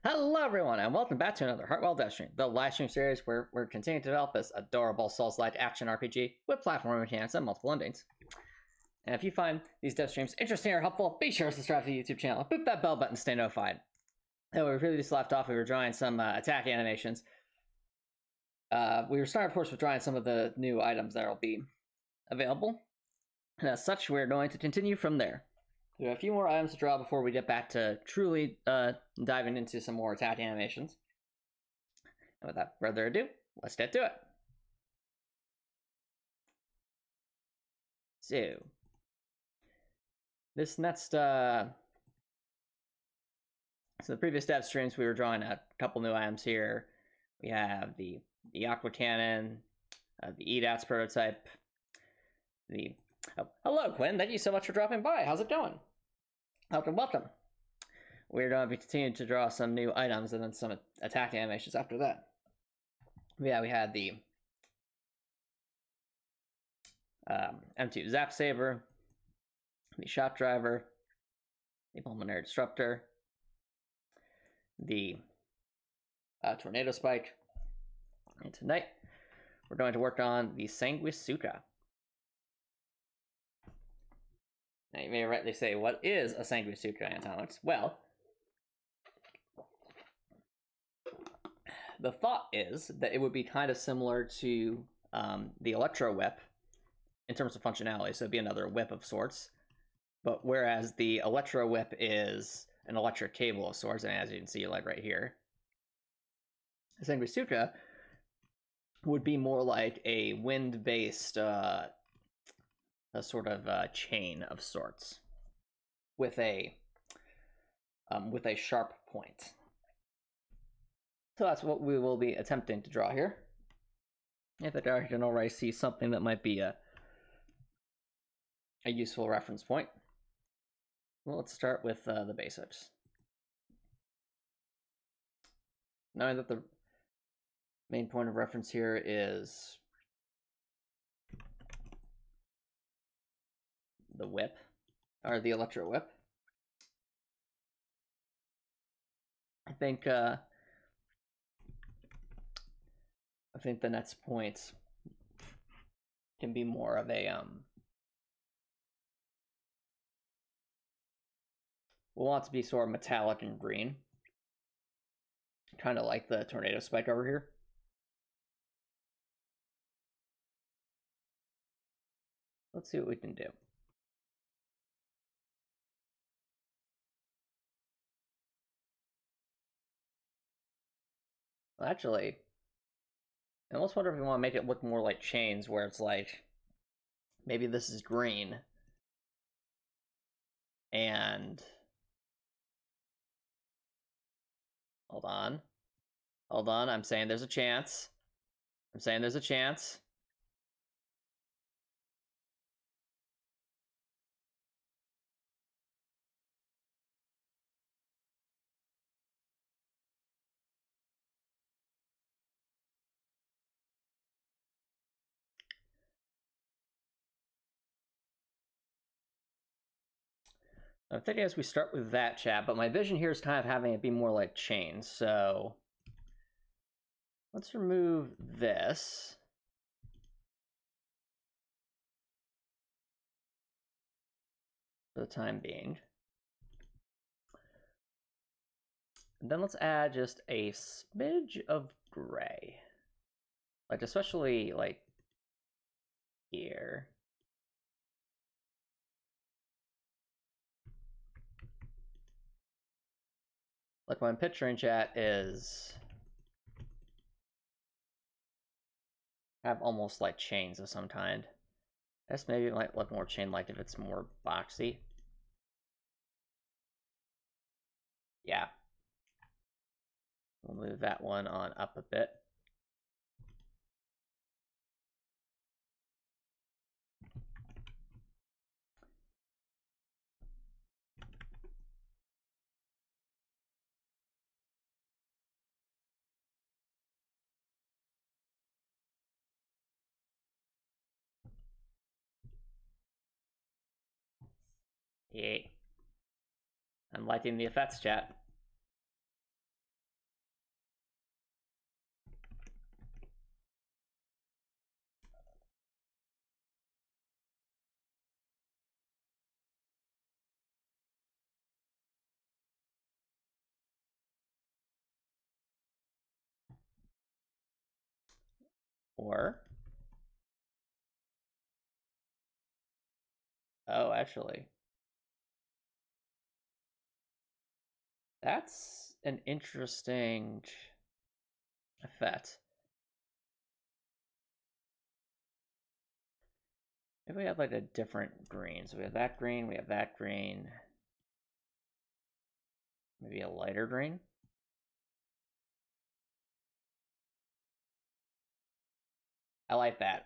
Hello everyone and welcome back to another Heartwell Dev stream, the live stream series where we're continuing to develop this adorable Souls-like action RPG with platform mechanics and multiple endings. And if you find these dev streams interesting or helpful, be sure to subscribe to the YouTube channel, boop that bell button to stay notified. And we previously left off, we were drawing some attack animations. We were starting, of course, with drawing some of the new items that will be available. And as such, we're going to continue from there. We have a few more items to draw before we get back to truly diving into some more attack animations. And without further ado, let's get to it. So, this next, so the previous dev streams, we were drawing a couple new items here. We have the Aqua Cannon, the EDATS prototype, hello Quinn, thank you so much for dropping by. How's it going? Welcome. We're going to be continuing to draw some new items and then some attack animations after that. Yeah, we had the M2 Zap Saber, the Shot Driver, the Pulmonary Disruptor, the Tornado Spike, and tonight we're going to work on the Sanguisutra. Now you may rightly say, what is a Sanguisutra, Antomicx? Well, the thought is that it would be kind of similar to the Electro Whip in terms of functionality, so it'd be another whip of sorts. But whereas the Electro Whip is an electric cable of sorts, and as you can see, like right here, the Sanguisutra would be more like a wind-based a sort of chain of sorts with a sharp point. So that's what we will be attempting to draw here. If I can already see something that might be a useful reference point. Well, let's start with the basics. Knowing that the main point of reference here is the whip, or the Electro Whip. I think the next point can be more of a we'll want to be sort of metallic and green, kind of like the Tornado Spike over here. Let's see what we can do. Well, actually, I almost wonder if we want to make it look more like chains, where it's like, maybe this is green, and hold on, I'm saying there's a chance. I'm thinking as we start with that, chat, but my vision here is kind of having it be more like chains, so let's remove this. For the time being. And then let's add just a smidge of gray. Like, especially, like, here. Like, what I'm picturing, chat, is have almost like chains of some kind. I guess maybe it might look more chain-like if it's more boxy. Yeah. We'll move that one on up a bit. Yeah. I'm liking the effects, chat. Or, oh, actually, that's an interesting effect. Maybe we have like a different green. So we have that green, we have that green. Maybe a lighter green. I like that.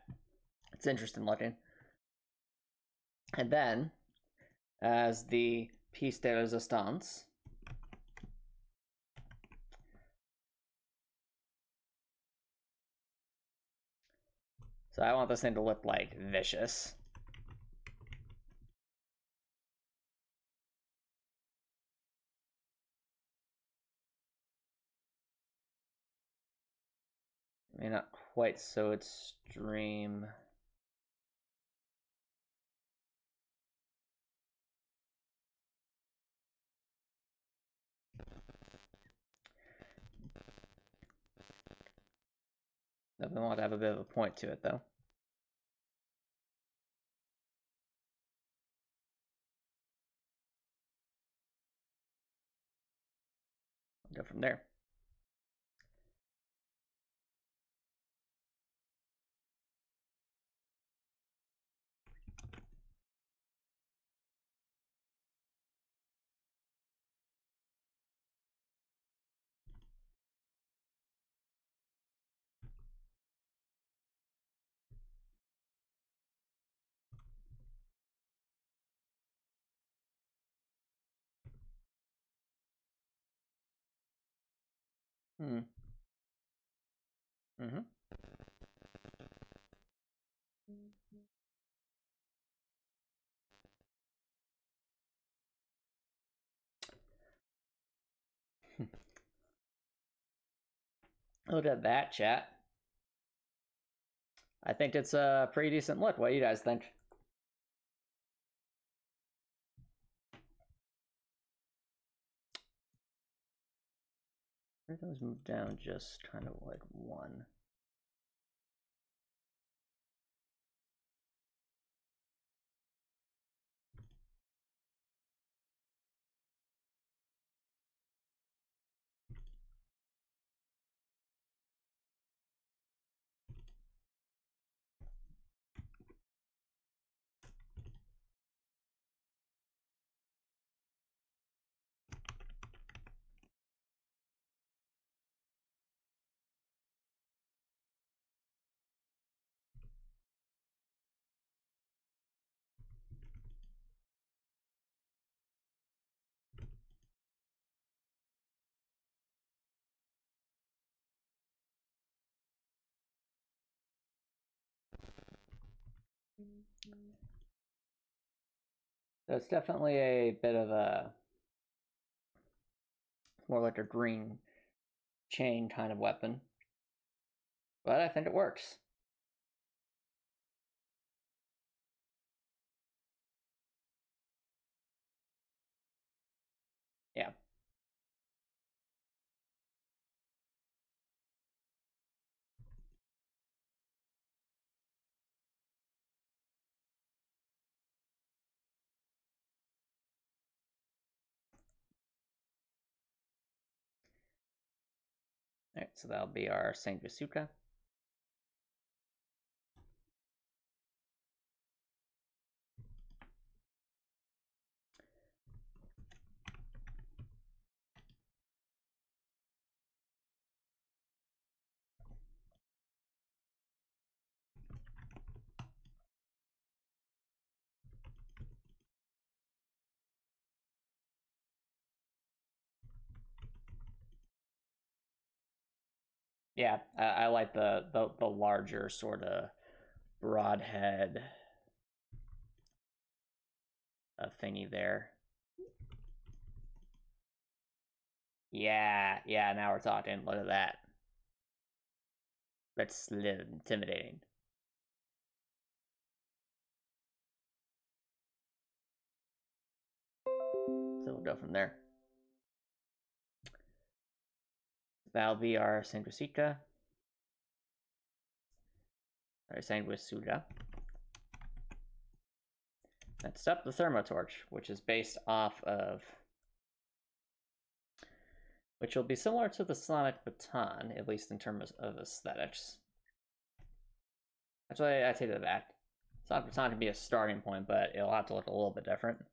It's interesting looking. And then, as the piece de resistance, so I want this thing to look like vicious. Maybe not quite so extreme. Definitely want to have a bit of a point to it, though. I'll go from there. Mm-hmm. Look at that, chat. I think it's a pretty decent look. What do you guys think? Where those move down just kind of like one. So it's definitely a bit of a more like a green chain kind of weapon, but I think it works. Yeah. All right, so that'll be our Sanguisuka. Yeah, I like the larger sort of broadhead thingy there. Yeah, now we're talking. Look at that. That's intimidating. So we'll go from there. That'll be our Sanguisuka. Signed with Suda. Next up, the Thermotorch, which is based off of, which will be similar to the Sonic Baton, at least in terms of aesthetics. Actually, I take that back. Sonic Baton can be a starting point, but it'll have to look a little bit different.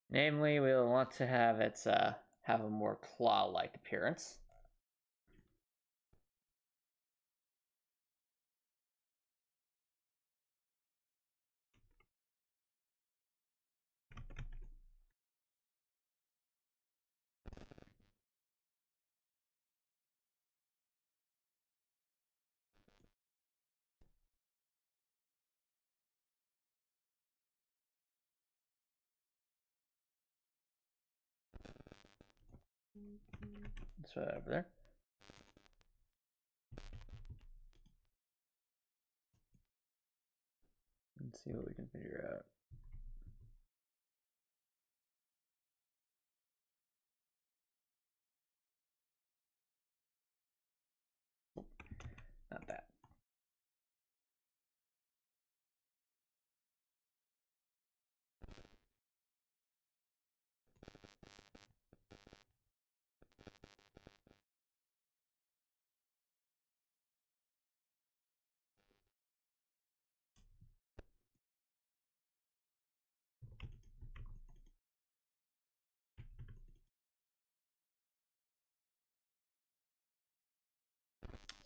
Namely, we'll want to have it have a more claw-like appearance. Let's put it over there. Let's see what we can figure out. Not that.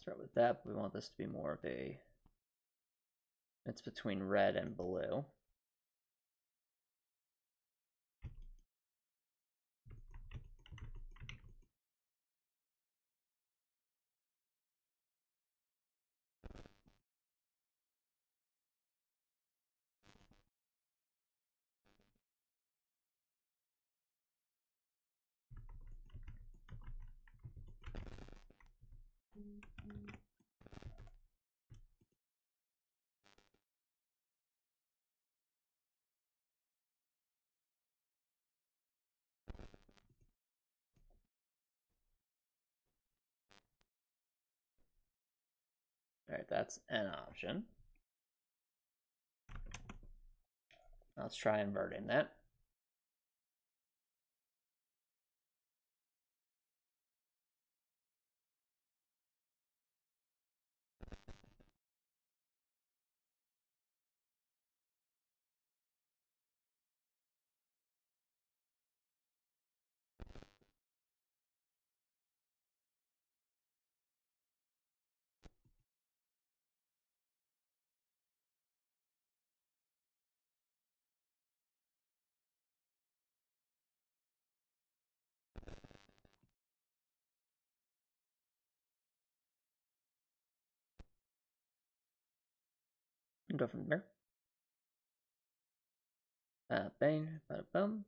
Start with that. We want this to be more of a, it's between red and blue. All right, that's an option. Let's try inverting that. And go from there. Bang, bada boom.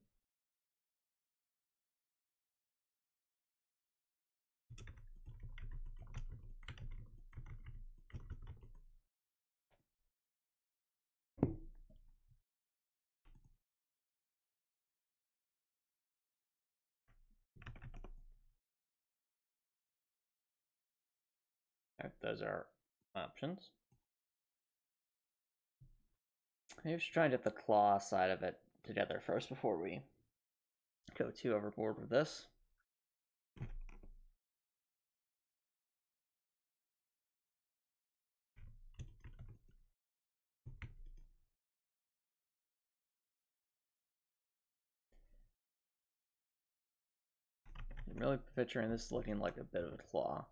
All right, those are options. Maybe we should try and get the claw side of it together first before we go too overboard with this. I'm really picturing this looking like a bit of a claw.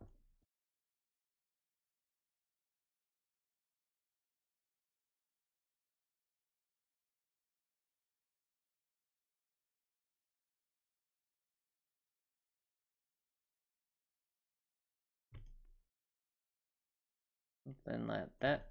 Something like that.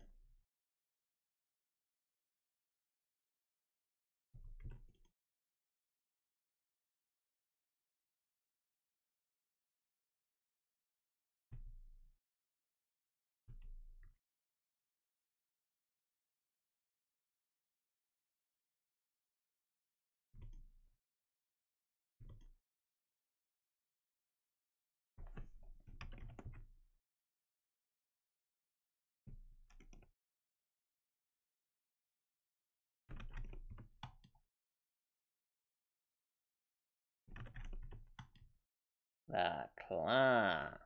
The clan.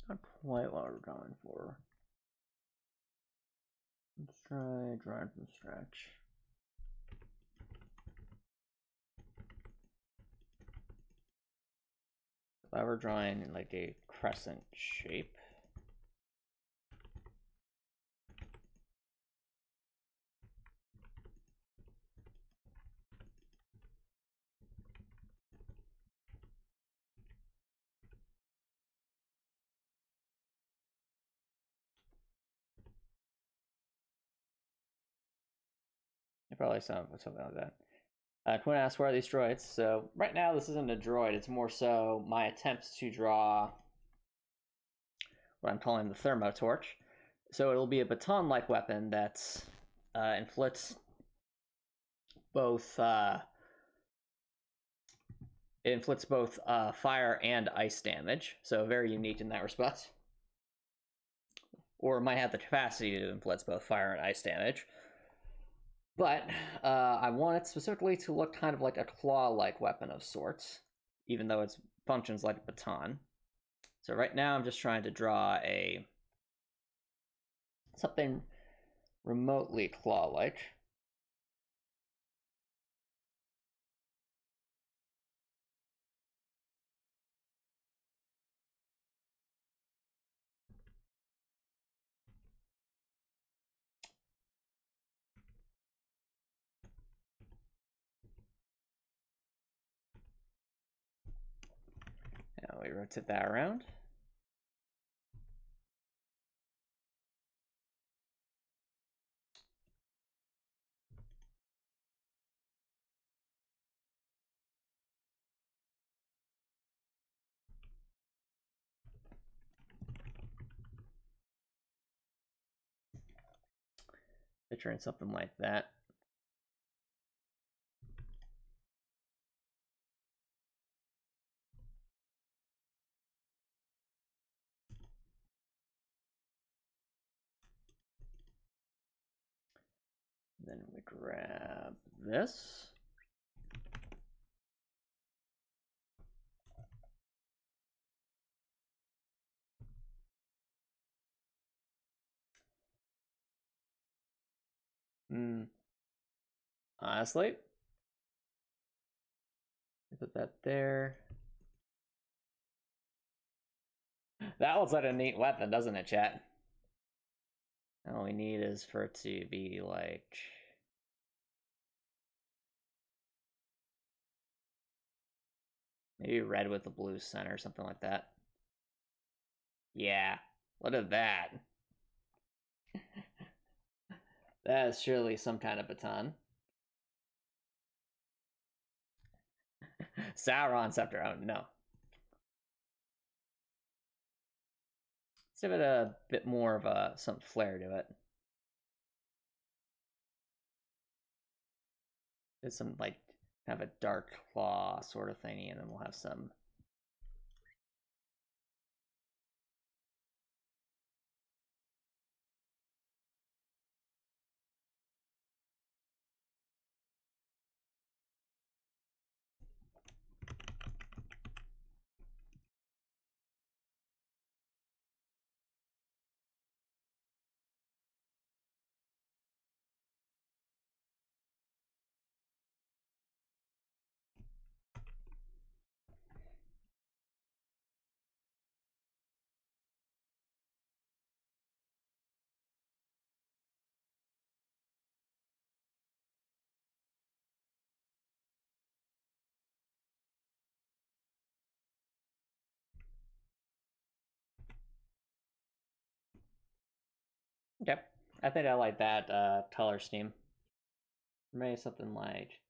Not quite what we're going for. Let's try drawing from scratch. If I were drawing in like a crescent shape. Probably something like that. Quinn asks, where are these droids? So right now this isn't a droid, it's more so my attempts to draw what I'm calling the thermotorch. So it'll be a baton-like weapon that inflicts both fire and ice damage. So very unique in that respect. Or it might have the capacity to inflict both fire and ice damage. But I want it specifically to look kind of like a claw-like weapon of sorts, even though it functions like a baton. So right now I'm just trying to draw something remotely claw-like. Now we rotate that around. Picturing something like that. Then we grab this. Honestly, put that there. That looks like a neat weapon, doesn't it, chat? All we need is for it to be like... maybe red with a blue center, something like that. Yeah, look at that. That is surely some kind of baton. Sauron Scepter, oh no. Let's give it a bit more of some flair to it. There's some like have a dark claw sort of thingy, and then we'll have some. Okay, I think I like that color scheme. Maybe something like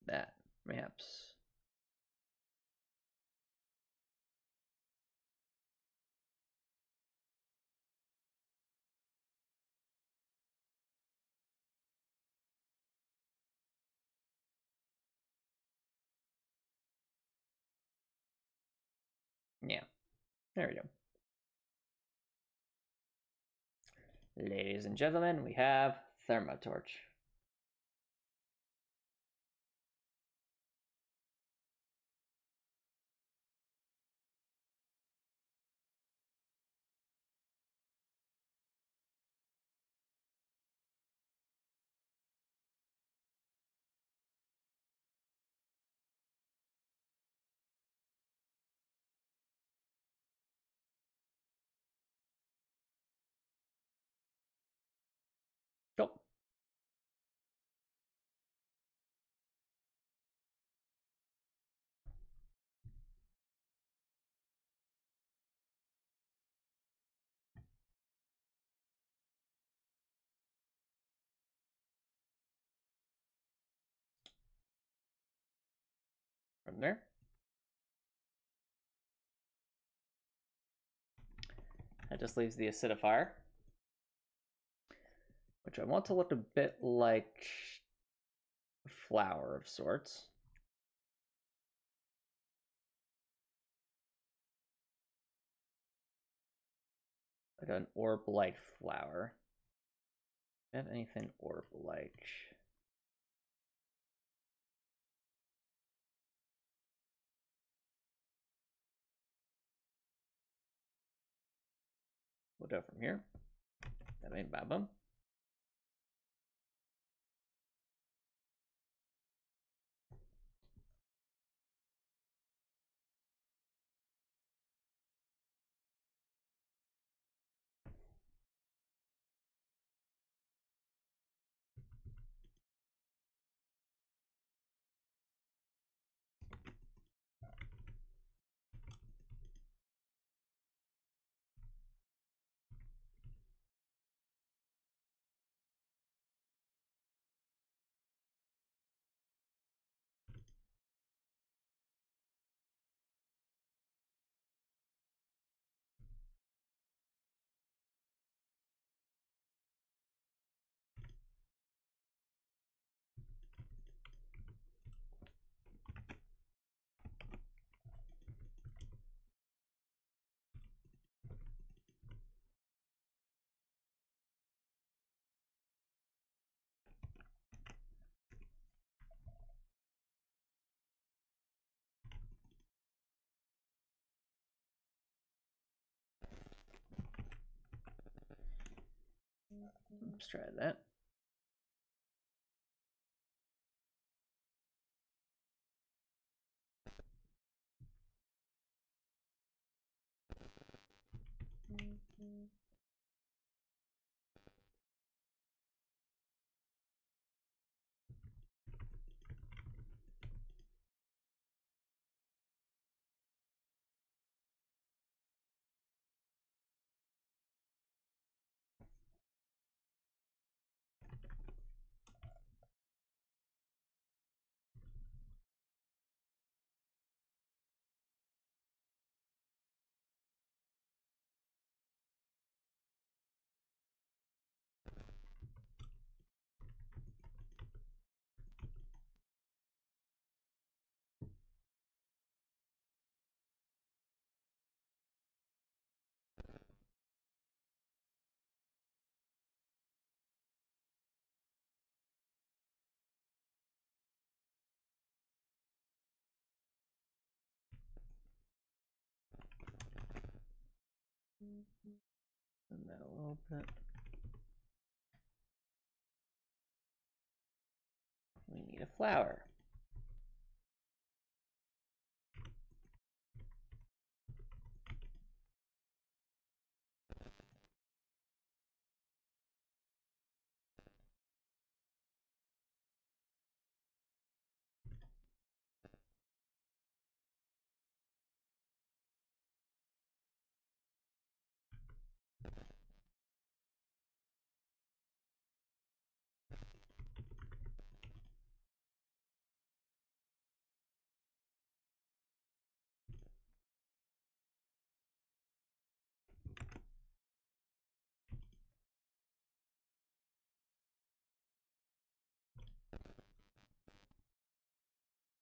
that, perhaps. Yeah, there we go. Ladies and gentlemen, we have Thermotorch. Cool. From there. That just leaves the acidifier, which I want to look a bit like a flower of sorts. Like an orb-like flower. Do I have anything orb-like? We'll go from here. That ain't bad bum. Let's try that. And that a little bit. We need a flower.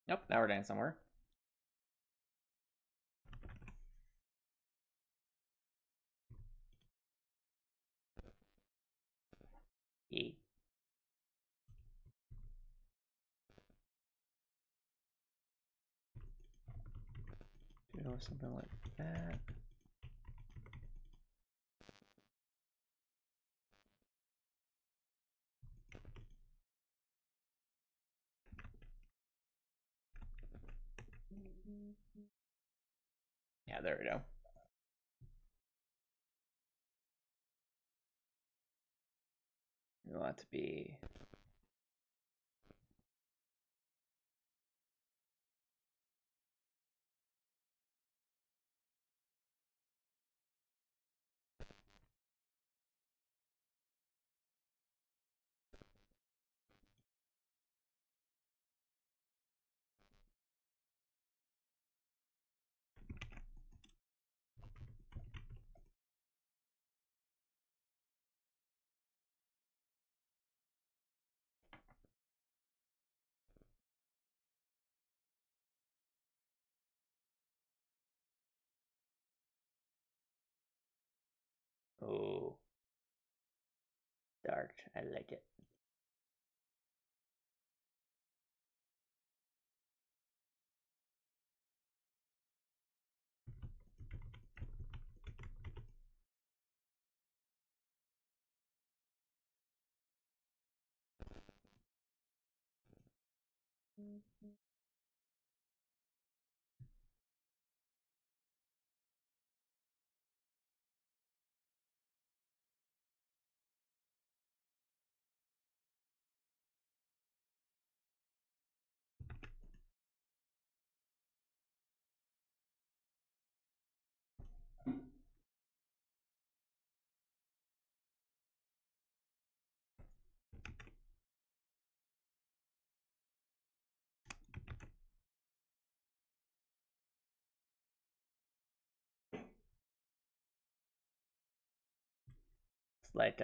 Nope, now we're getting somewhere. E. Do something like that. Yeah, there we go. We want it to be oh dark. I like it. It's like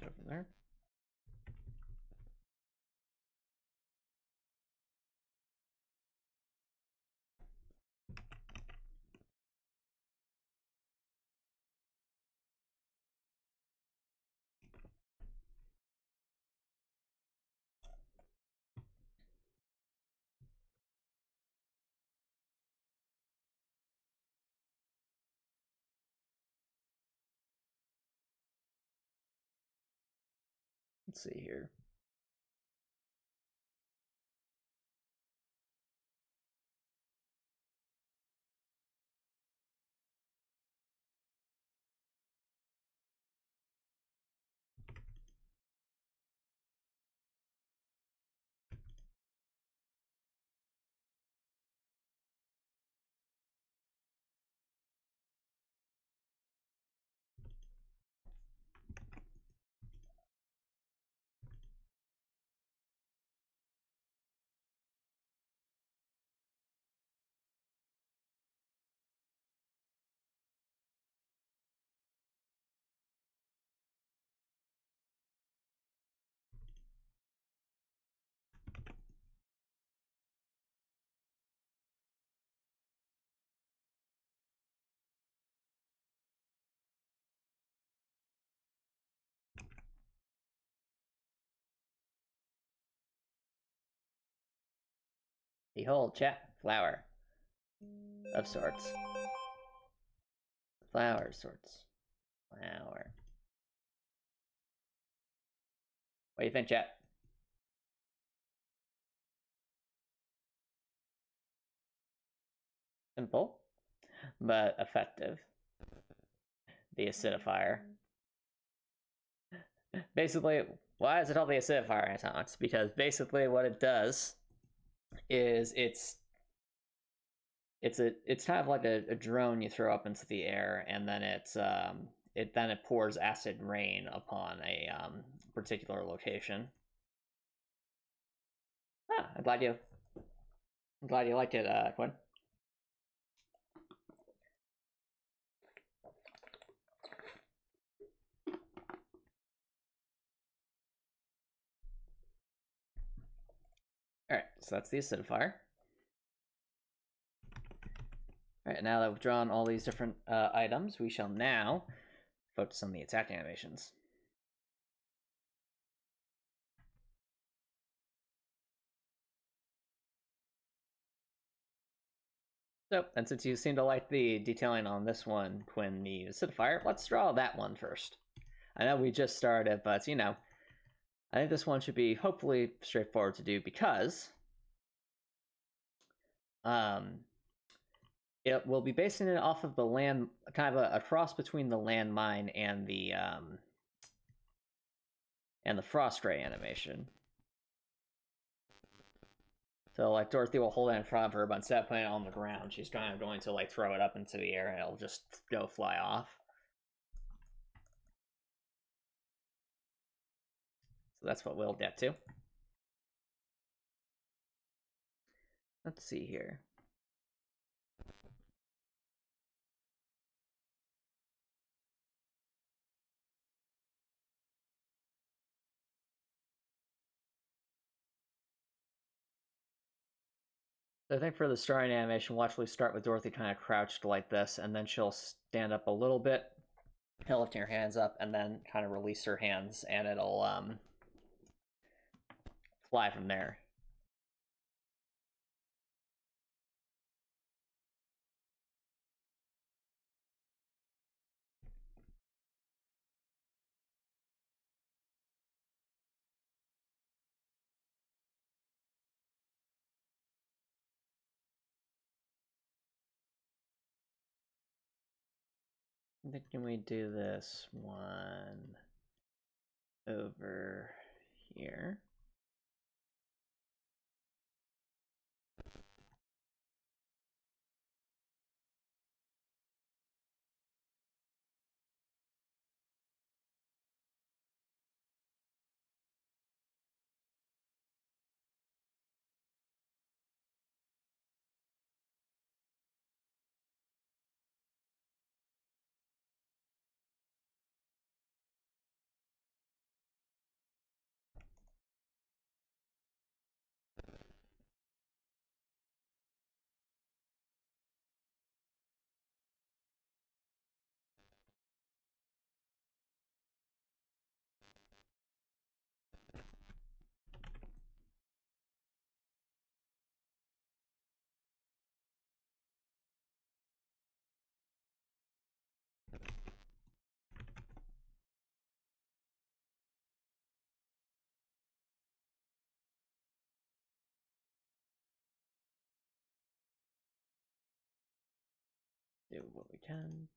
go from there. Let's see here. Behold, chat, flower of sorts. Flower sorts. Flower. What do you think, chat? Simple, but effective. The acidifier. Basically, why is it called the acidifier, Antomicx? Because basically what it does is it's kind of like a drone you throw up into the air, and then it pours acid rain upon a particular location. Ah, I'm glad you liked it, Quinn. Alright, so that's the acidifier. Alright, now that we've drawn all these different items, we shall now focus on the attack animations. So, and since you seem to like the detailing on this one, Quinn, the acidifier, let's draw that one first. I know we just started, but you know, I think this one should be hopefully straightforward to do because it will be basing it off of the land, kind of a cross between the landmine and the frost ray animation. So like Dorothy will hold it in front of her, but instead of putting it on the ground, she's kind of going to like throw it up into the air and it'll just go fly off. So that's what we'll get to. Let's see here. So I think for the starting animation, we'll actually start with Dorothy kind of crouched like this, and then she'll stand up a little bit, lifting her hands up, and then kind of release her hands, and it'll fly from there. I think can we do this one over here? Do what we can.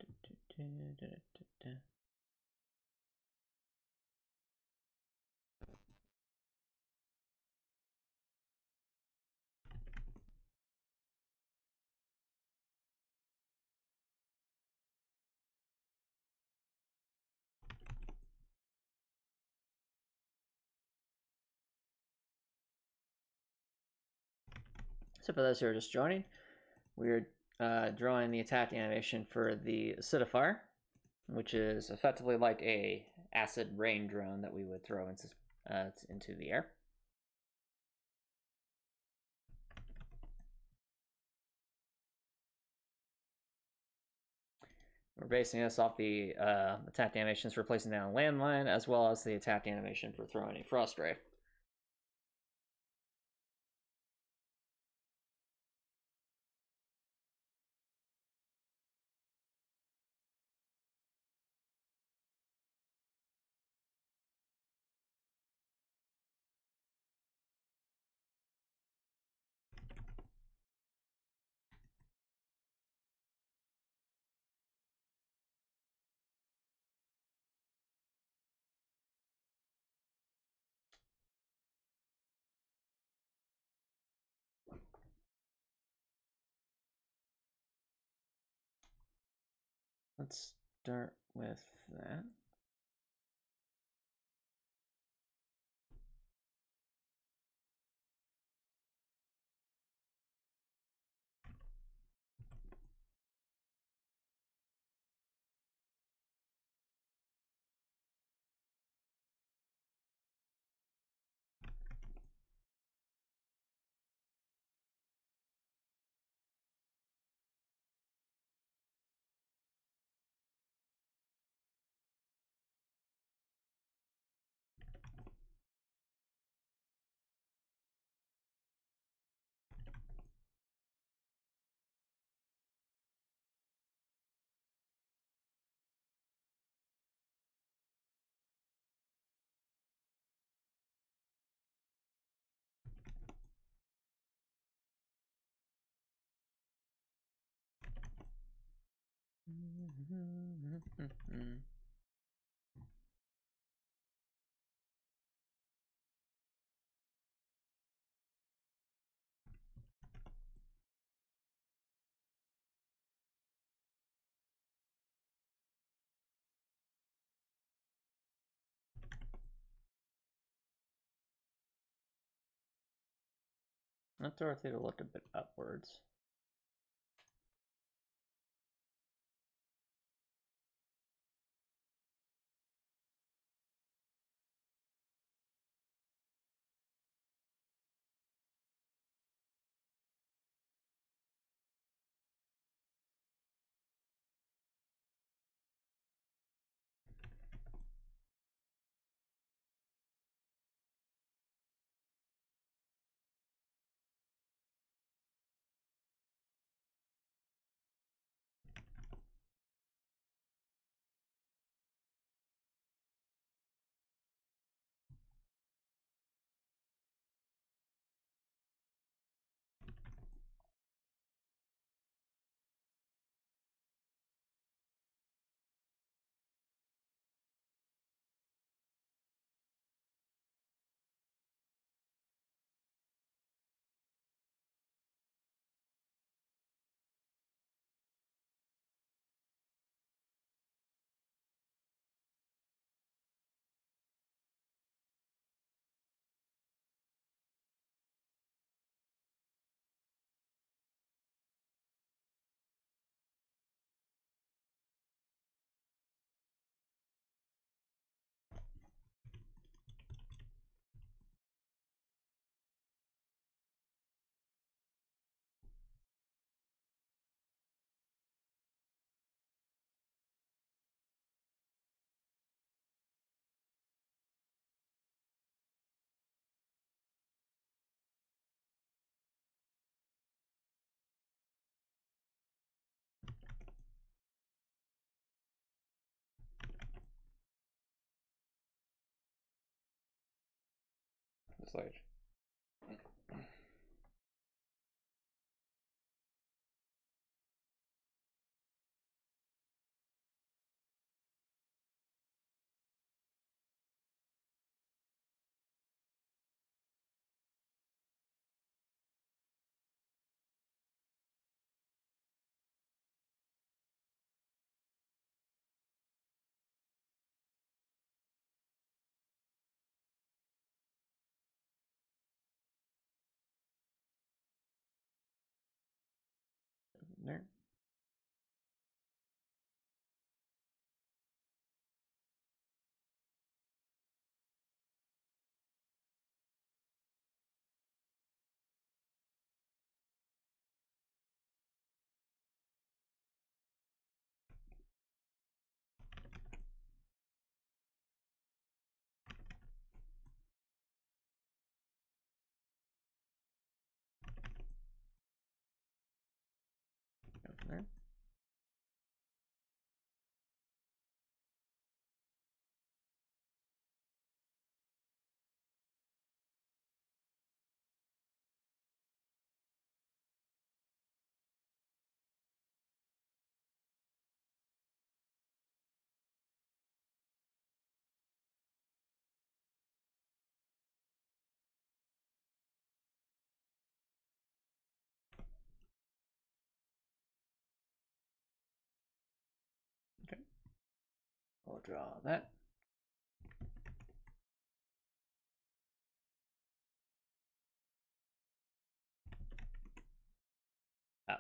So for those who are just joining, we're drawing the attack animation for the acidifier, which is effectively like a acid rain drone that we would throw into the air. We're basing this off the attack animations for placing down a landmine, as well as the attack animation for throwing a frost ray. Let's start with that. Let's rotate a little bit upwards. It's like there. we'll draw that. Oh.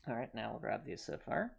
All right, now we'll grab these so far.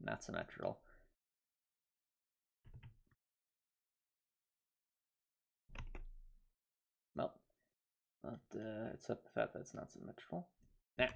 Not symmetrical. Well, but except the fact that it's not symmetrical. Yeah.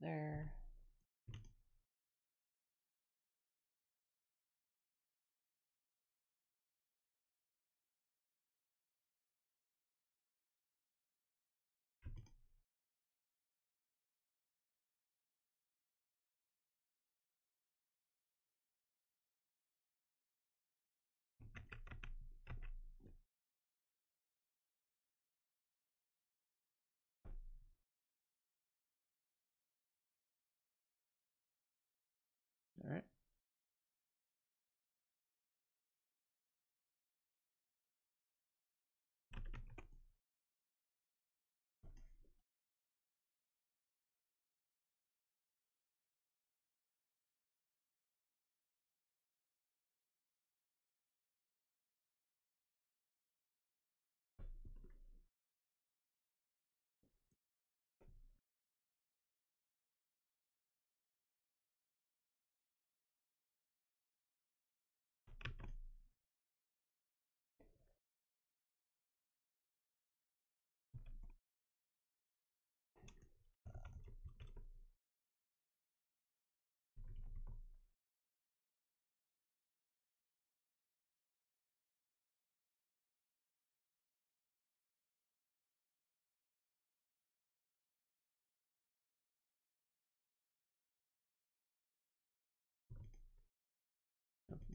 there. All right.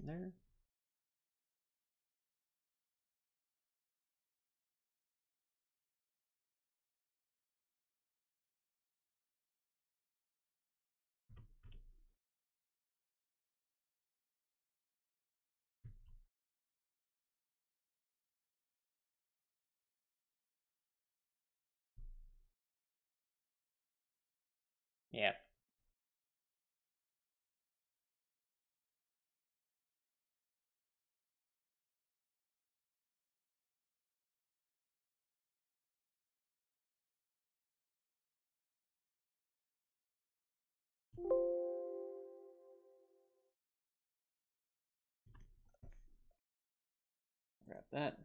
There. Yeah. Grab that.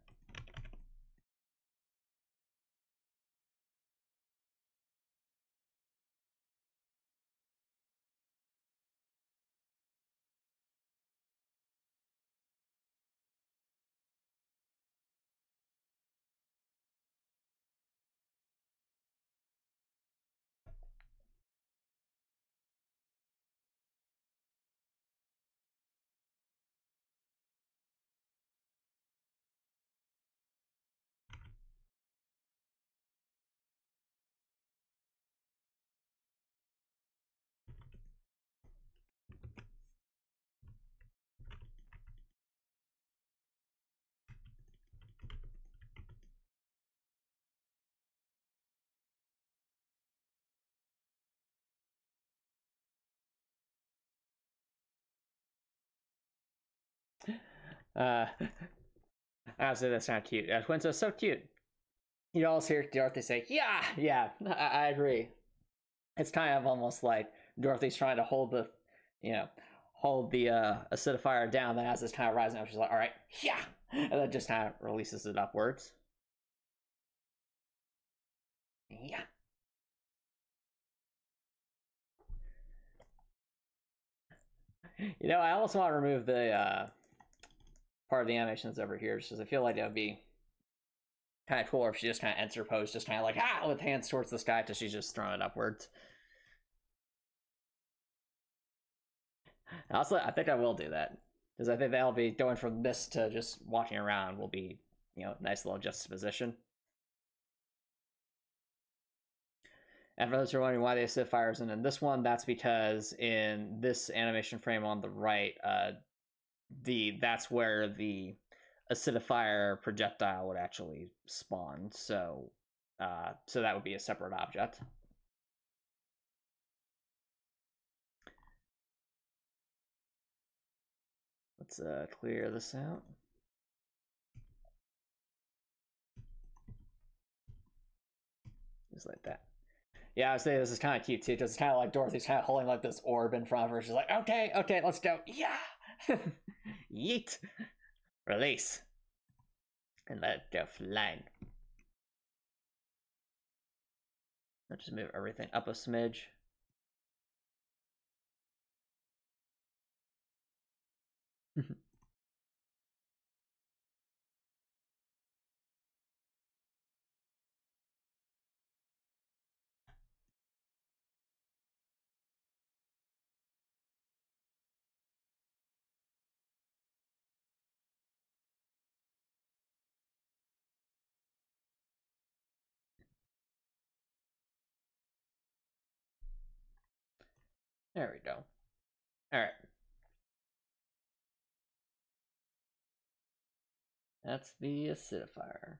Uh, Honestly, that's not cute. Quinto's so cute. You always hear Dorothy say, "Yeah, yeah, I agree." It's kind of almost like Dorothy's trying to hold the, you know, hold the acidifier down. Then as it's kind of rising up, she's like, "All right, yeah," and then just kind of releases it upwards. Yeah. I almost want to remove the part of the animations over here, just because I feel like that would be kind of cool if she just kind of ends her pose, just kind of like with hands towards the sky, till she's just throwing it upwards. Also, I think I will do that because I think that'll be going from this to just walking around will be nice little juxtaposition. And for those who are wondering why the acidifier isn't in this one, that's because in this animation frame on the right, that's where the acidifier projectile would actually spawn. So that would be a separate object. Let's clear this out. Just like that. Yeah, I would say this is kind of cute too, because it's kind of like Dorothy's kind of holding like this orb in front of her. She's like, okay, let's go. Yeah. Yeet. Release. And let it go flying. I'll just move everything up a smidge. There we go. All right. That's the acidifier.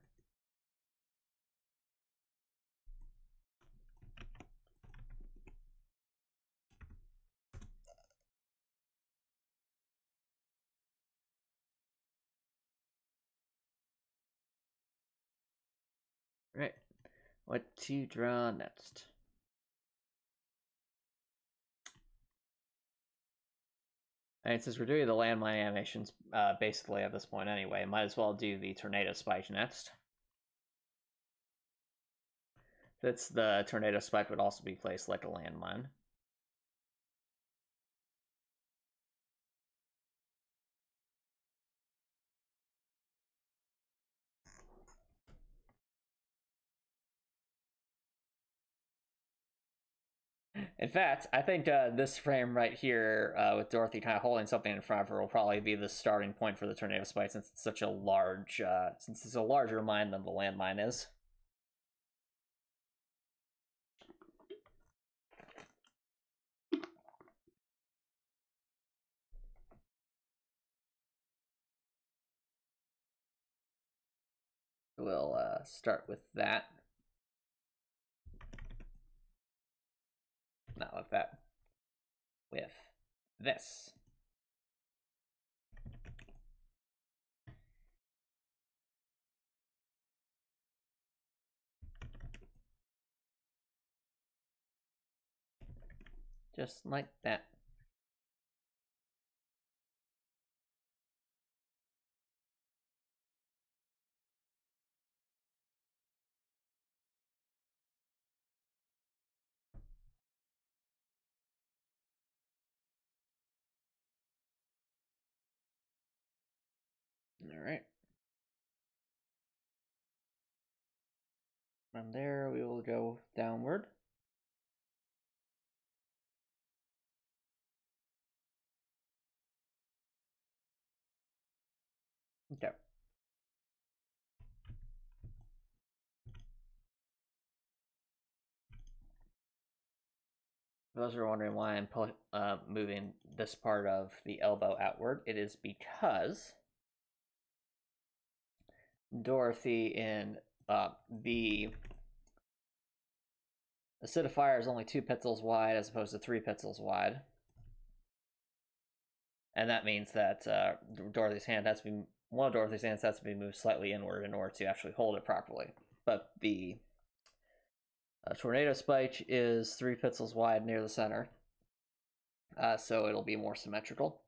Right. What to draw next? And since we're doing the landmine animations basically at this point anyway, might as well do the tornado spike next. That's the tornado spike would also be placed like a landmine. In fact, I think this frame right here, with Dorothy kind of holding something in front of her, will probably be the starting point for the tornado spike, since it's such a large, since it's a larger mine than the landmine is. We'll start with that. Not with that. With this. Just like that. All right. From there, we will go downward. Okay. For those who are wondering why I'm moving this part of the elbow outward, it is because Dorothy in the acidifier is only 2 pixels wide as opposed to 3 pixels wide. And that means that Dorothy's hand has to be, one of Dorothy's hands has to be moved slightly inward in order to actually hold it properly. But the tornado spike is 3 pixels wide near the center, so it'll be more symmetrical.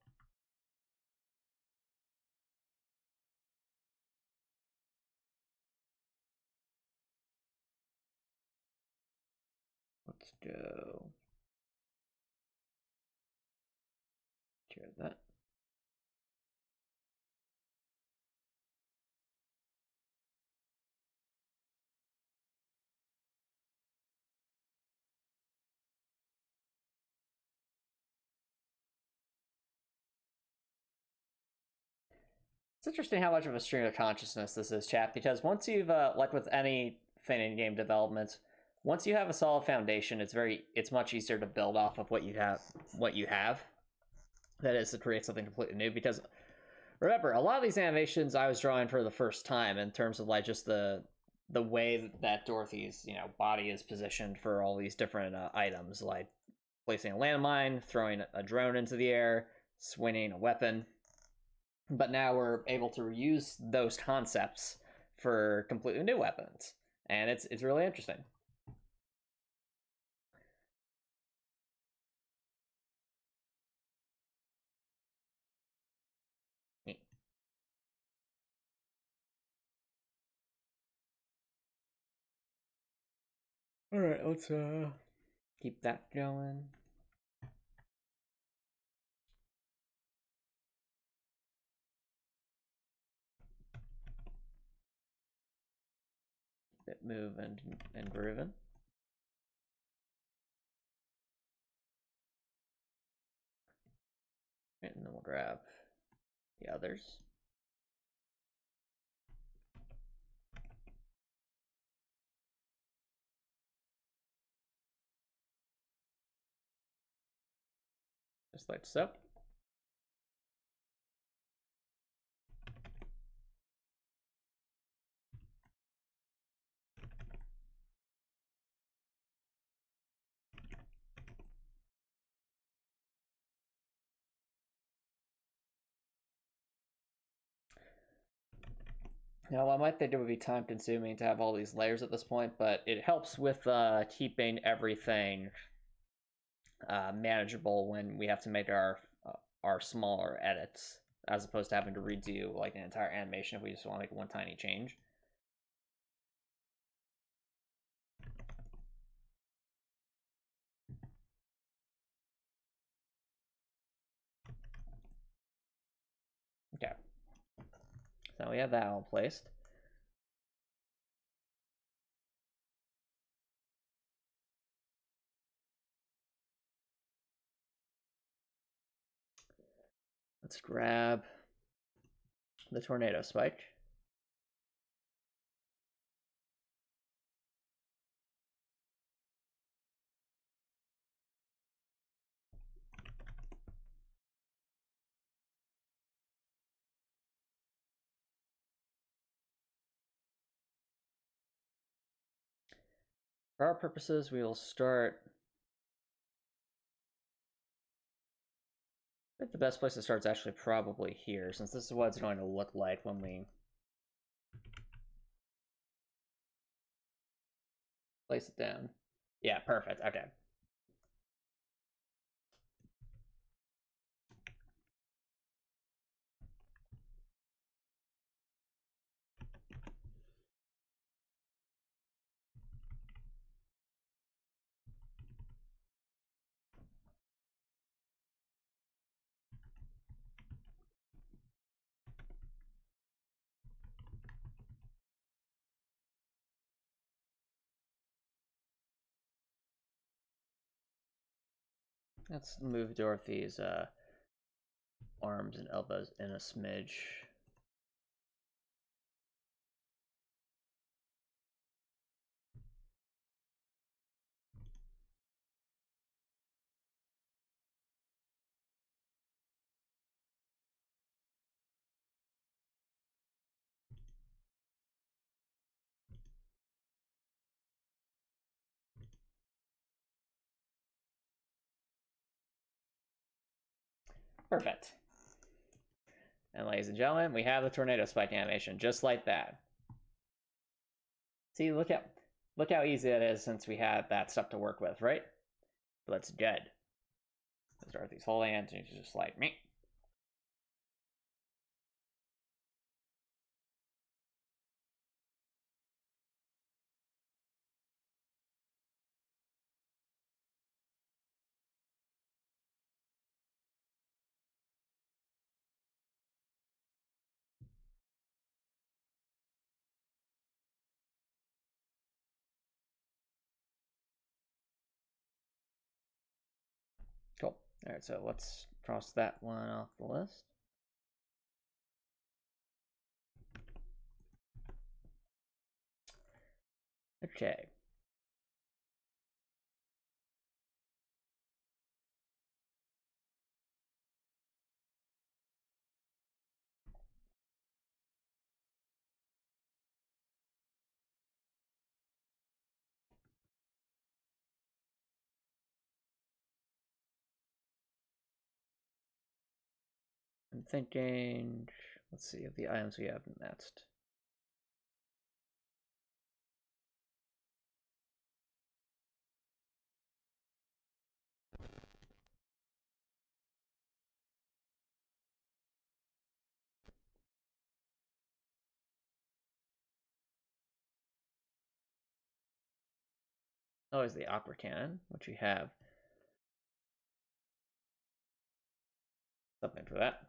Let's go. Share that. It's interesting how much of a stream of consciousness this is, chat, because once you've, like with anything in game development, once you have a solid foundation, it's much easier to build off of what you have. That is, to create something completely new, because remember, a lot of these animations I was drawing for the first time in terms of like just the way that Dorothy's body is positioned for all these different items, like placing a landmine, throwing a drone into the air, swinging a weapon. But now we're able to reuse those concepts for completely new weapons, and it's really interesting. All right, let's keep that going. Bit move and grooving. And then we'll grab the others. just like so. Now, I might think it would be time consuming to have all these layers at this point, but it helps with keeping everything manageable when we have to make our smaller edits, as opposed to having to redo like an entire animation if we just want to make one tiny change. Okay, so we have that all placed. Let's grab the tornado spike. For our purposes, we will start. I think the best place to start is actually probably here, since this is what it's going to look like when we place it down. Yeah, perfect. Okay. Let's move Dorothy's arms and elbows in a smidge. Perfect. And ladies and gentlemen, we have the tornado spike animation, just like that. See, look how easy it is since we had that stuff to work with, right? Let's good. Let's start these whole hands and she's just like me. Cool. All right, so let's cross that one off the list. Okay. I'm thinking, let's see if the items we have next. Oh, is the opera cannon, which we have something for that.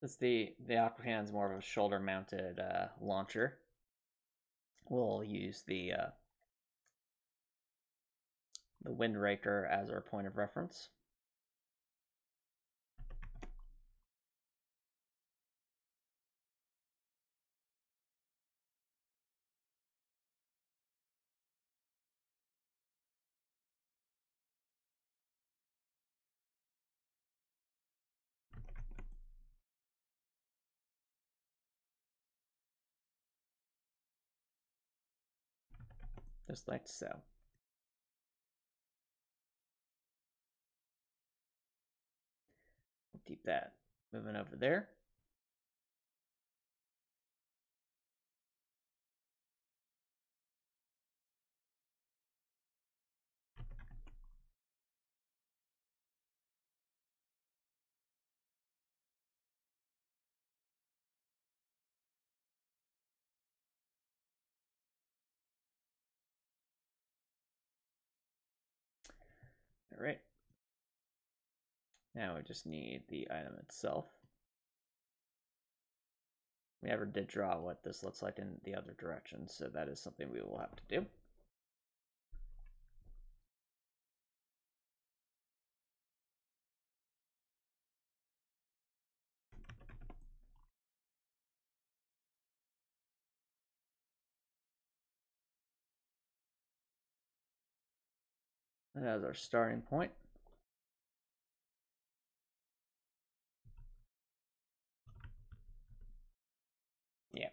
It's the Aquacan's more of a shoulder-mounted launcher. We'll use the Windraker as our point of reference. Just like so. We'll keep that moving over there. All right. Now we just need the item itself. We never did draw what this looks like in the other direction, so that is something we will have to do. That is our starting point. Yeah.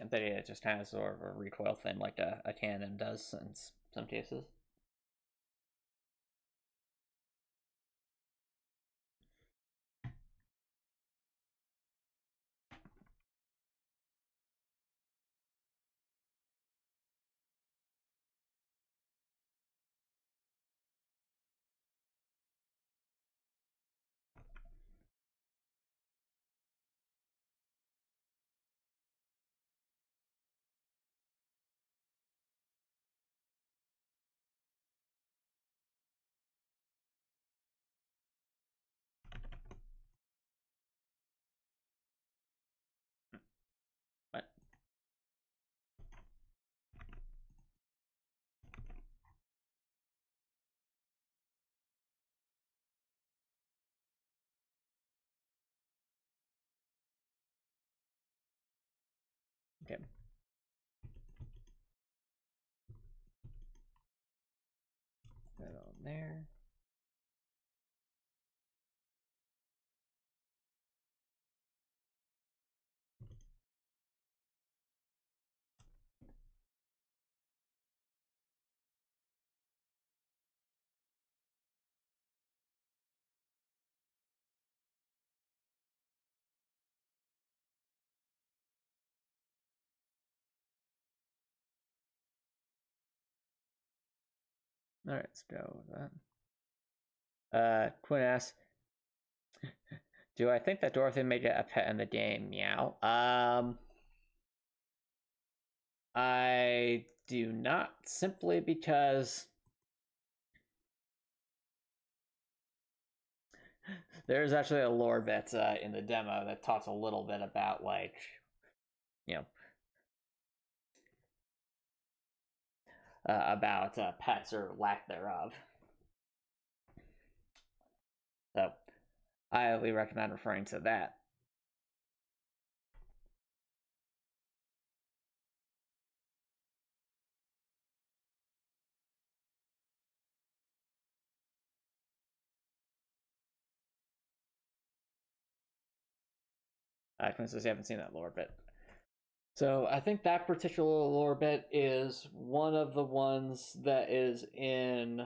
But it just has sort of a recoil thing like a cannon does in some cases. But okay. Put it on there. All right, let's go with that. Quinn asks, do I think that Dorothy may get a pet in the game? Meow. I do not, simply because there's actually a lore bit in the demo that talks a little bit about, like, you know, about pets or lack thereof. So I highly recommend referring to that. Quinn says you haven't seen that lore bit. So I think that particular lore bit is one of the ones that is in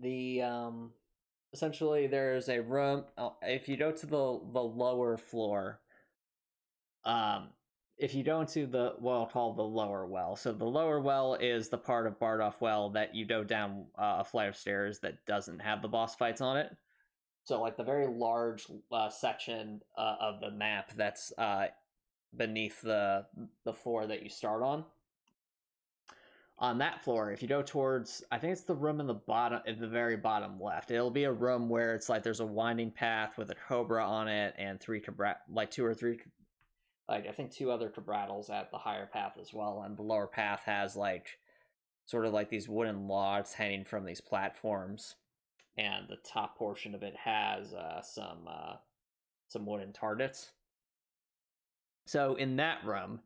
the essentially there's a room. If you go to the lower floor, if you go into the what called the lower well, so the lower well is the part of Bardoff Well that you go down a flight of stairs that doesn't have the boss fights on it. So like the very large section of the map that's beneath the floor that you start on. On that floor, if you go towards, I think it's the room in the bottom, at the very bottom left, it'll be a room where it's like there's a winding path with a cobra on it and two or three, like I think two other cabrattles at the higher path as well, and the lower path has like sort of like these wooden logs hanging from these platforms, and the top portion of it has some wooden targets. So in that room,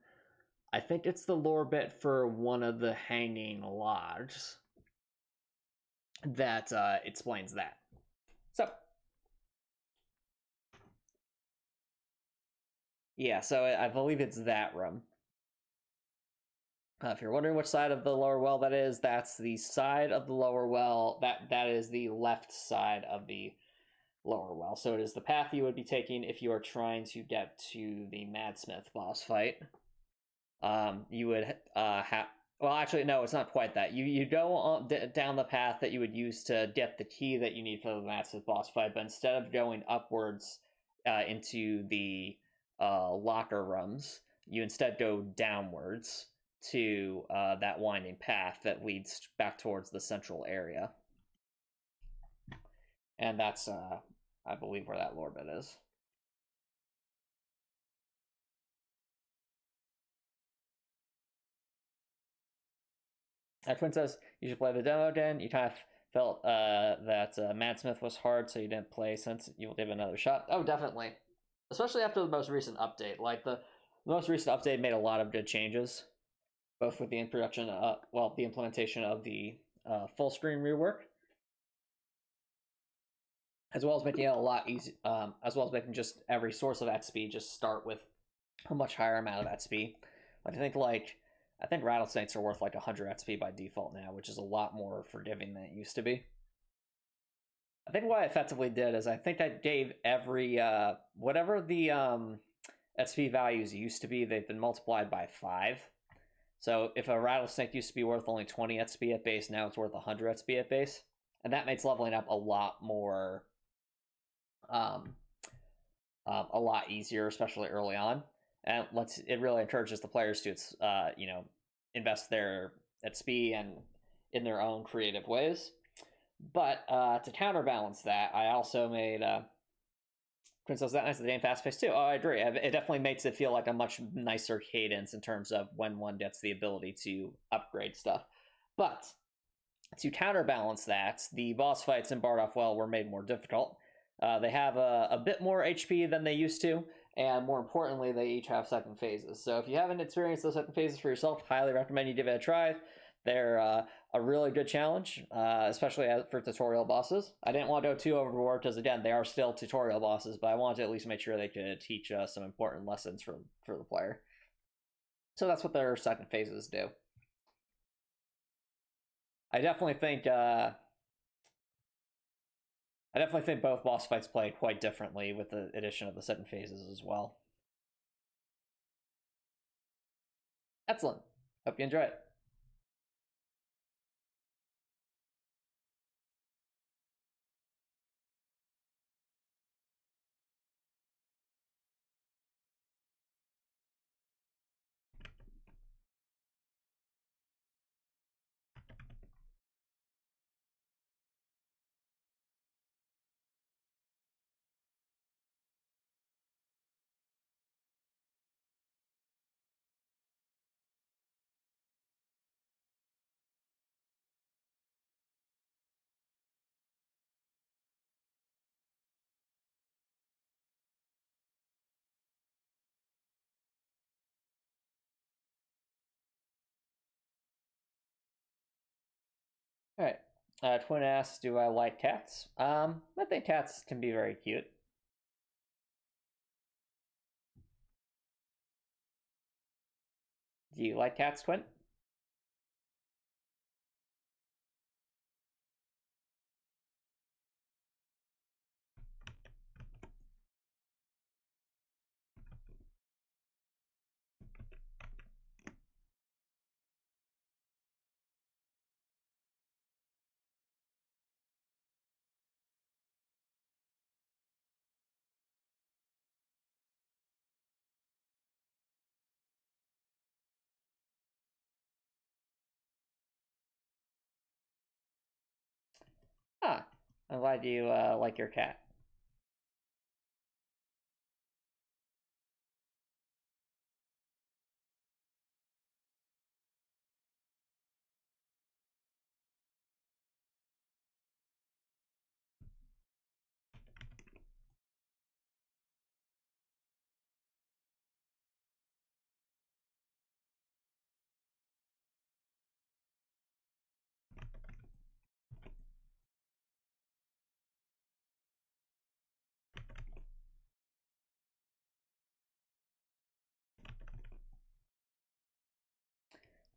I think it's the lore bit for one of the hanging logs that explains that. So, yeah, so I believe it's that room. If you're wondering which side of the lower well that is, that's the side of the lower well. That is the left side of the lower well. So it is the path you would be taking if you are trying to get to the Madsmith boss fight. You would have. Well, actually, no, it's not quite that. You go on down the path that you would use to get the key that you need for the Madsmith boss fight, but instead of going upwards into the locker rooms, you instead go downwards to that winding path that leads back towards the central area. And that's, I believe, where that lore bit is. Quinn says you should play the demo again. You kind of felt that Madsmith was hard, so you didn't play since you will give it another shot. Oh, definitely. Especially after the most recent update. Like, the most recent update made a lot of good changes, both with the introduction, the implementation of the full screen rework, as well as making it a lot easier, as well as making just every source of XP just start with a much higher amount of XP. I think rattlesnakes are worth like 100 XP by default now, which is a lot more forgiving than it used to be. I think what I effectively did is I think I gave every whatever the XP values used to be, they've been multiplied by 5. So if a rattlesnake used to be worth only 20 XP at base, now it's worth 100 XP at base, and that makes leveling up a lot more, a lot easier, especially early on. And it really encourages the players to invest their XP and in their own creative ways. But to counterbalance that, I also made Princess that nice. The game fast paced too. Oh, I agree. It definitely makes it feel like a much nicer cadence in terms of when one gets the ability to upgrade stuff. But to counterbalance that, the boss fights in Bardoff Well were made more difficult. They have a bit more HP than they used to, and more importantly, they each have second phases. So if you haven't experienced those second phases for yourself, highly recommend you give it a try. They're a really good challenge, especially for tutorial bosses. I didn't want to go too overboard because, again, they are still tutorial bosses, but I wanted to at least make sure they could teach some important lessons for the player. So that's what their second phases do. I definitely think both boss fights play quite differently with the addition of the second phases as well. Excellent. Hope you enjoy it. All right. Twin asks, do I like cats? I think cats can be very cute. Do you like cats, Twin? Ah, I'm glad you like your cat.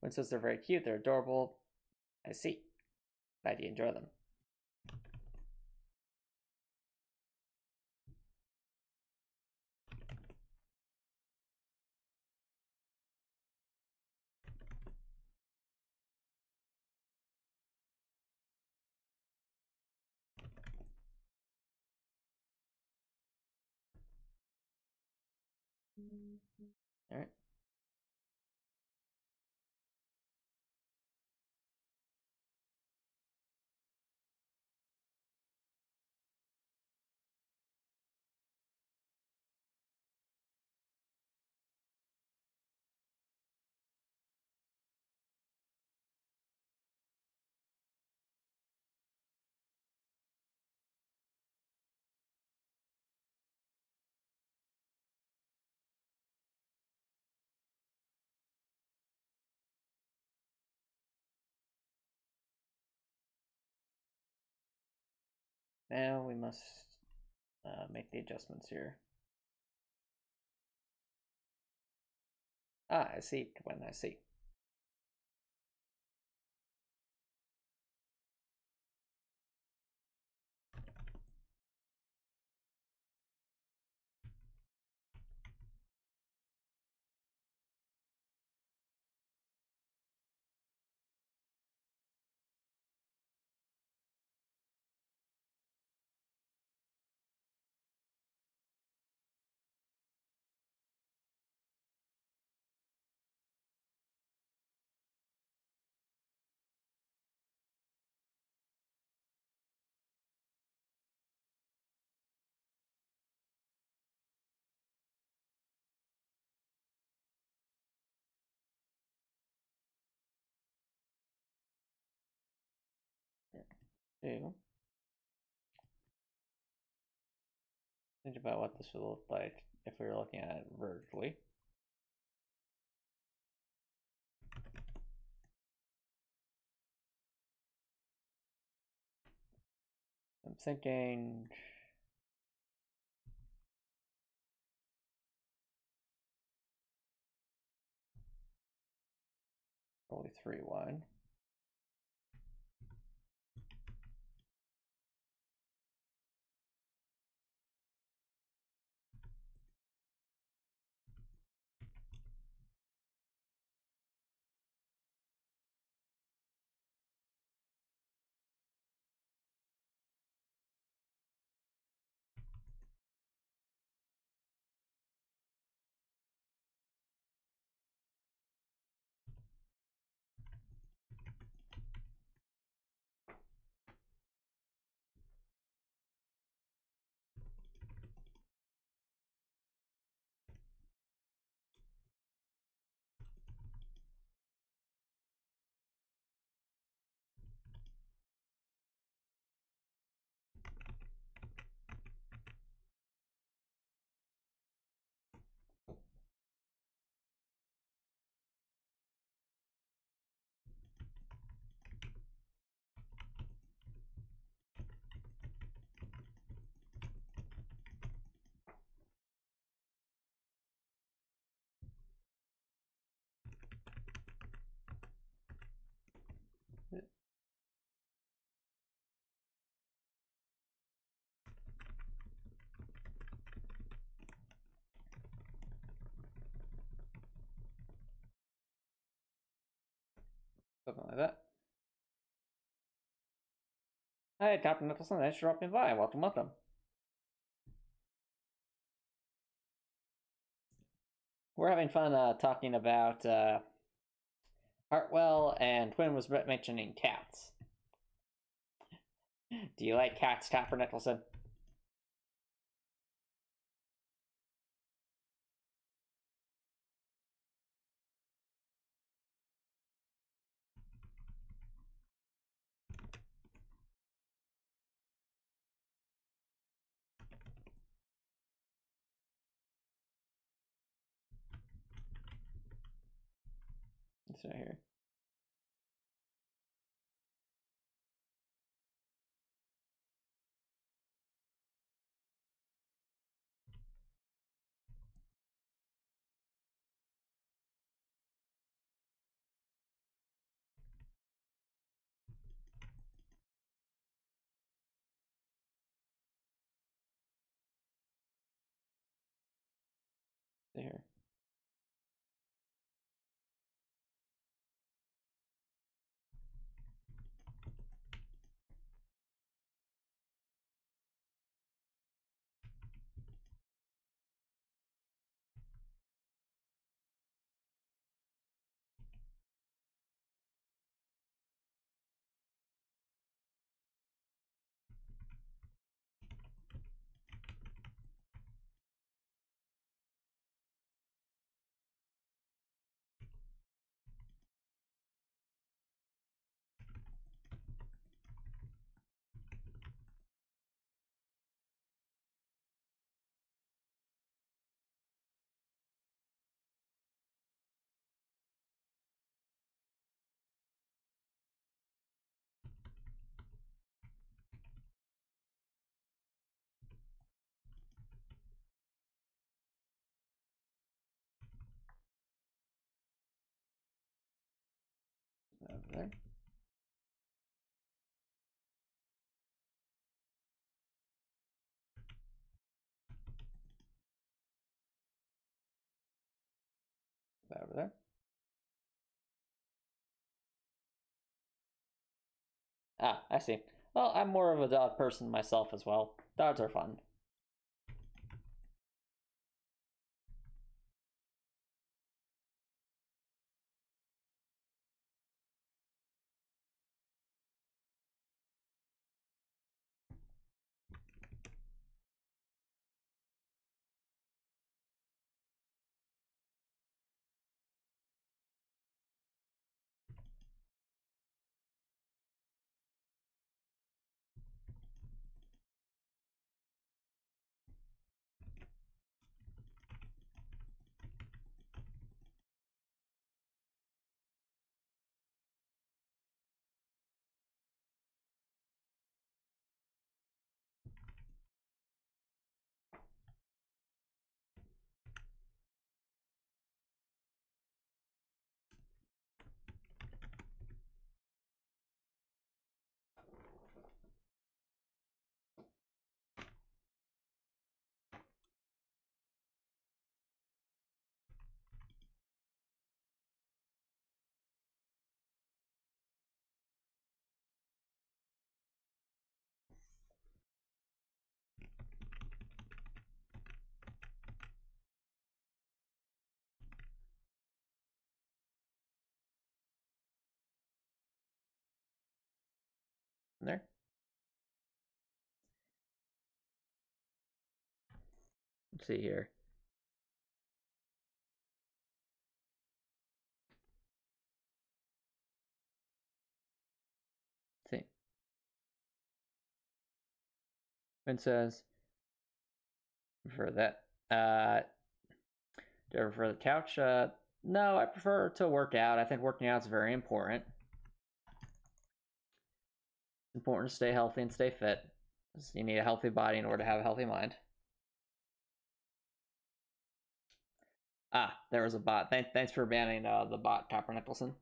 Twin says they're very cute. They're adorable. I see. Glad you enjoy them. All right. Now we must make the adjustments here. Ah, I see. When I see. Two. Think about what this would look like if we were looking at it vertically. I'm thinking probably 3 wide. Something like that. Hey, Captain Nicholson, thanks for dropping by. Welcome, welcome. We're having fun talking about Heartwell, and Twin was mentioning cats. Do you like cats, Captain Nicholson? It's right here. Here. Over there. Over there. Ah, I see. Well, I'm more of a dog person myself as well. Dogs are fun. There. Let's see here. Let's see. It says for that. Do you prefer the couch? No, I prefer to work out. I think working out is very important. It's important to stay healthy and stay fit. You need a healthy body in order to have a healthy mind. Ah, there was a bot. Thanks for banning the bot, Copper Nicholson.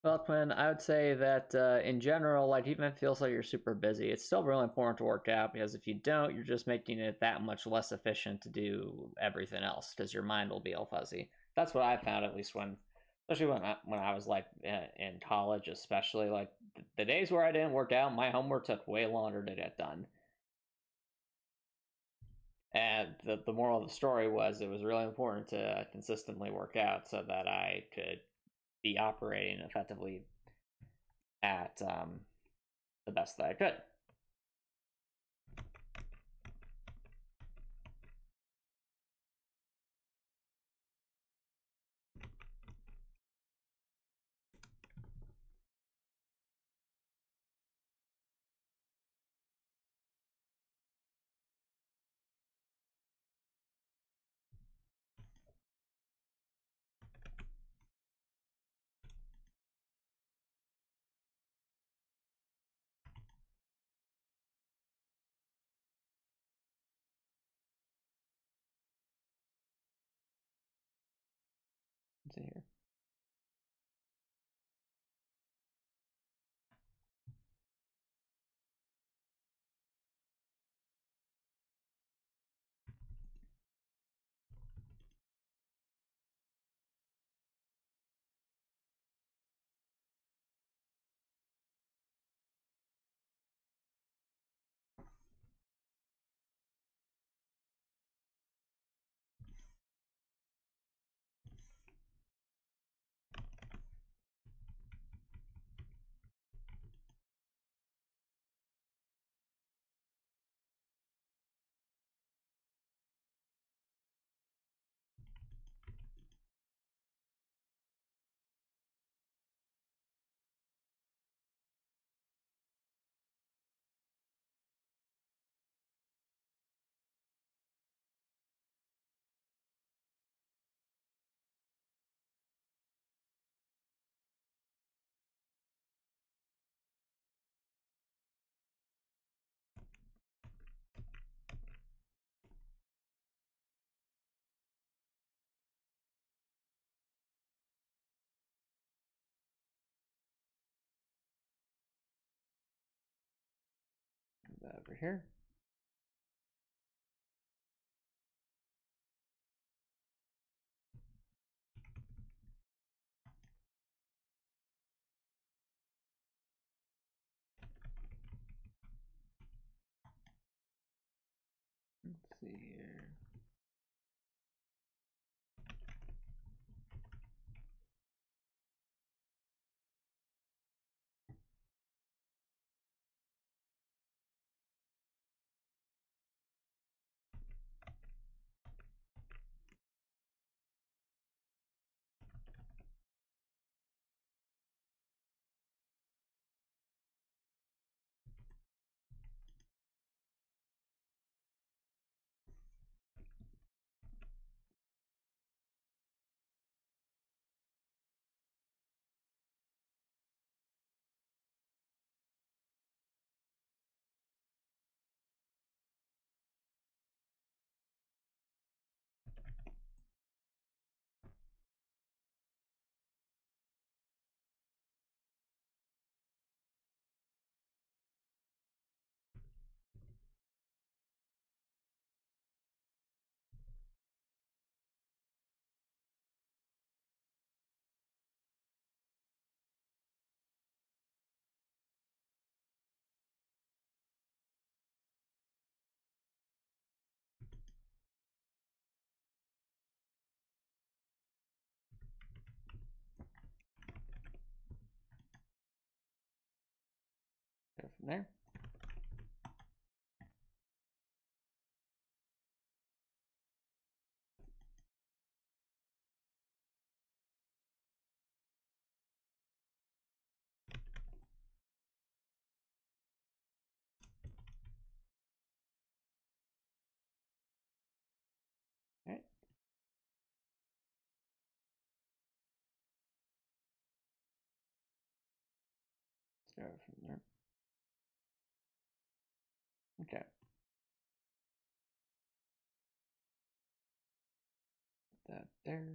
Well, Quinn, I would say that in general, like even if it feels like you're super busy, it's still really important to work out because if you don't, you're just making it that much less efficient to do everything else because your mind will be all fuzzy. That's what I found, at least especially when I was like in college, especially like the days where I didn't work out, my homework took way longer to get done. And the moral of the story was it was really important to consistently work out so that I could be operating effectively at the best that I could. Let's see here. Over here. Let's see here. Go from there. All right. Let's go from there. Okay. Put that there.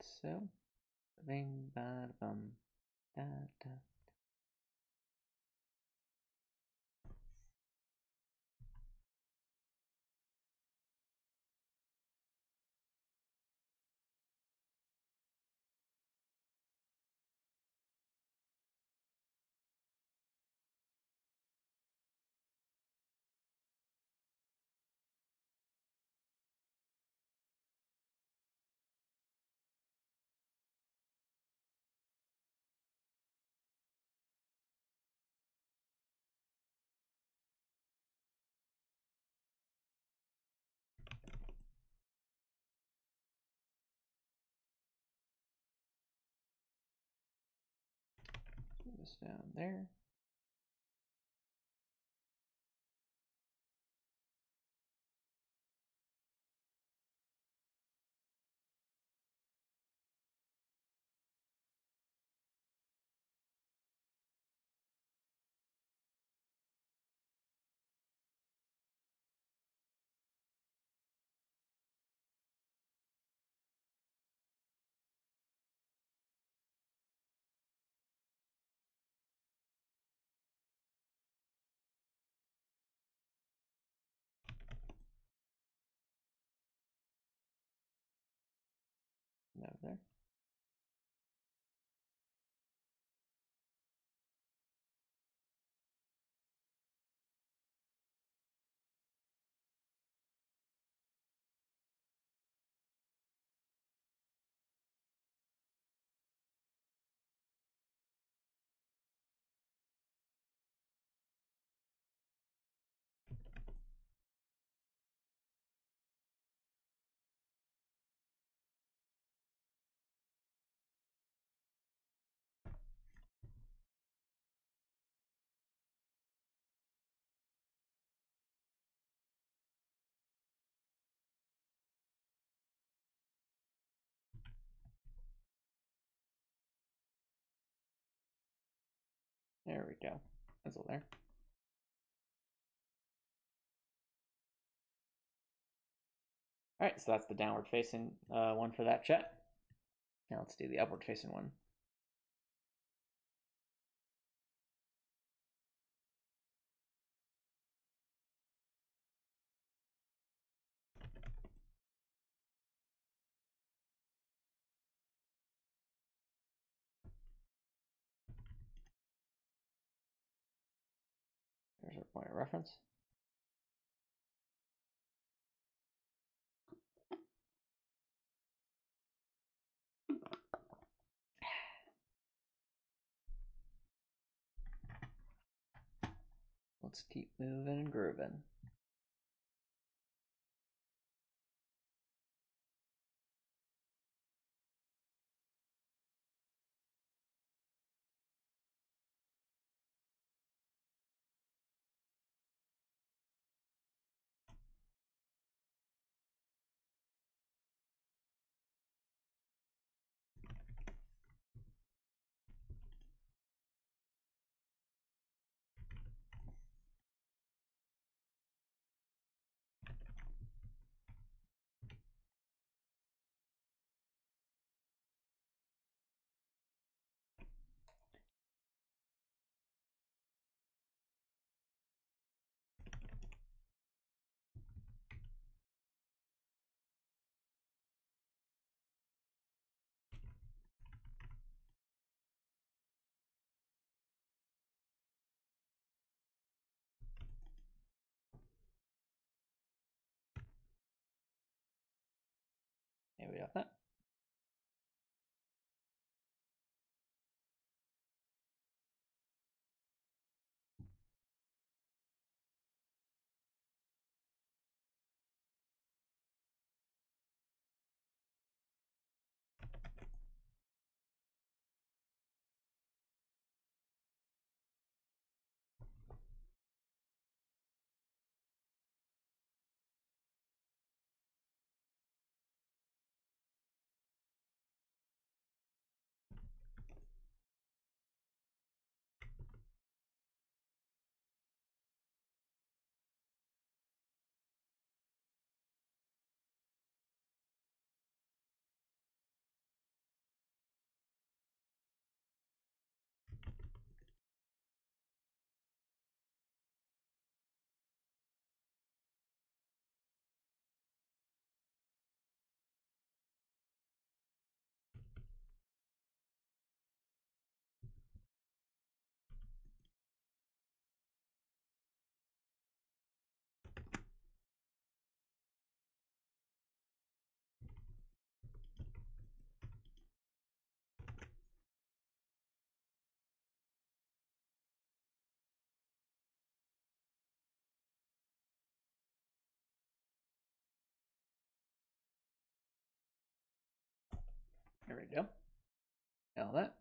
So, bing, ba, bum, da, da. Put this down there. Over there. There we go. That's all there. All right, so that's the downward facing one for that chat. Now let's do the upward facing one. There's our point of reference. Let's keep moving and grooving. There we got that. There we go. All that.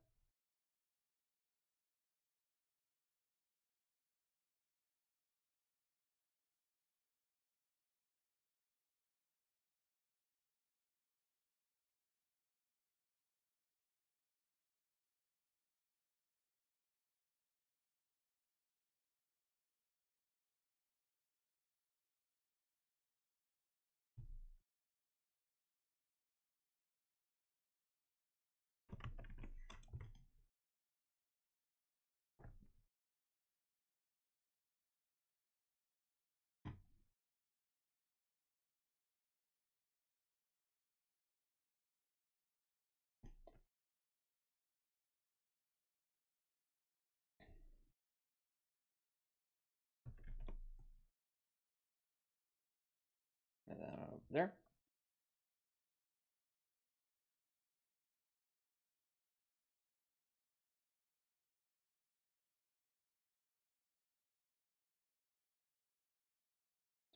And then over there.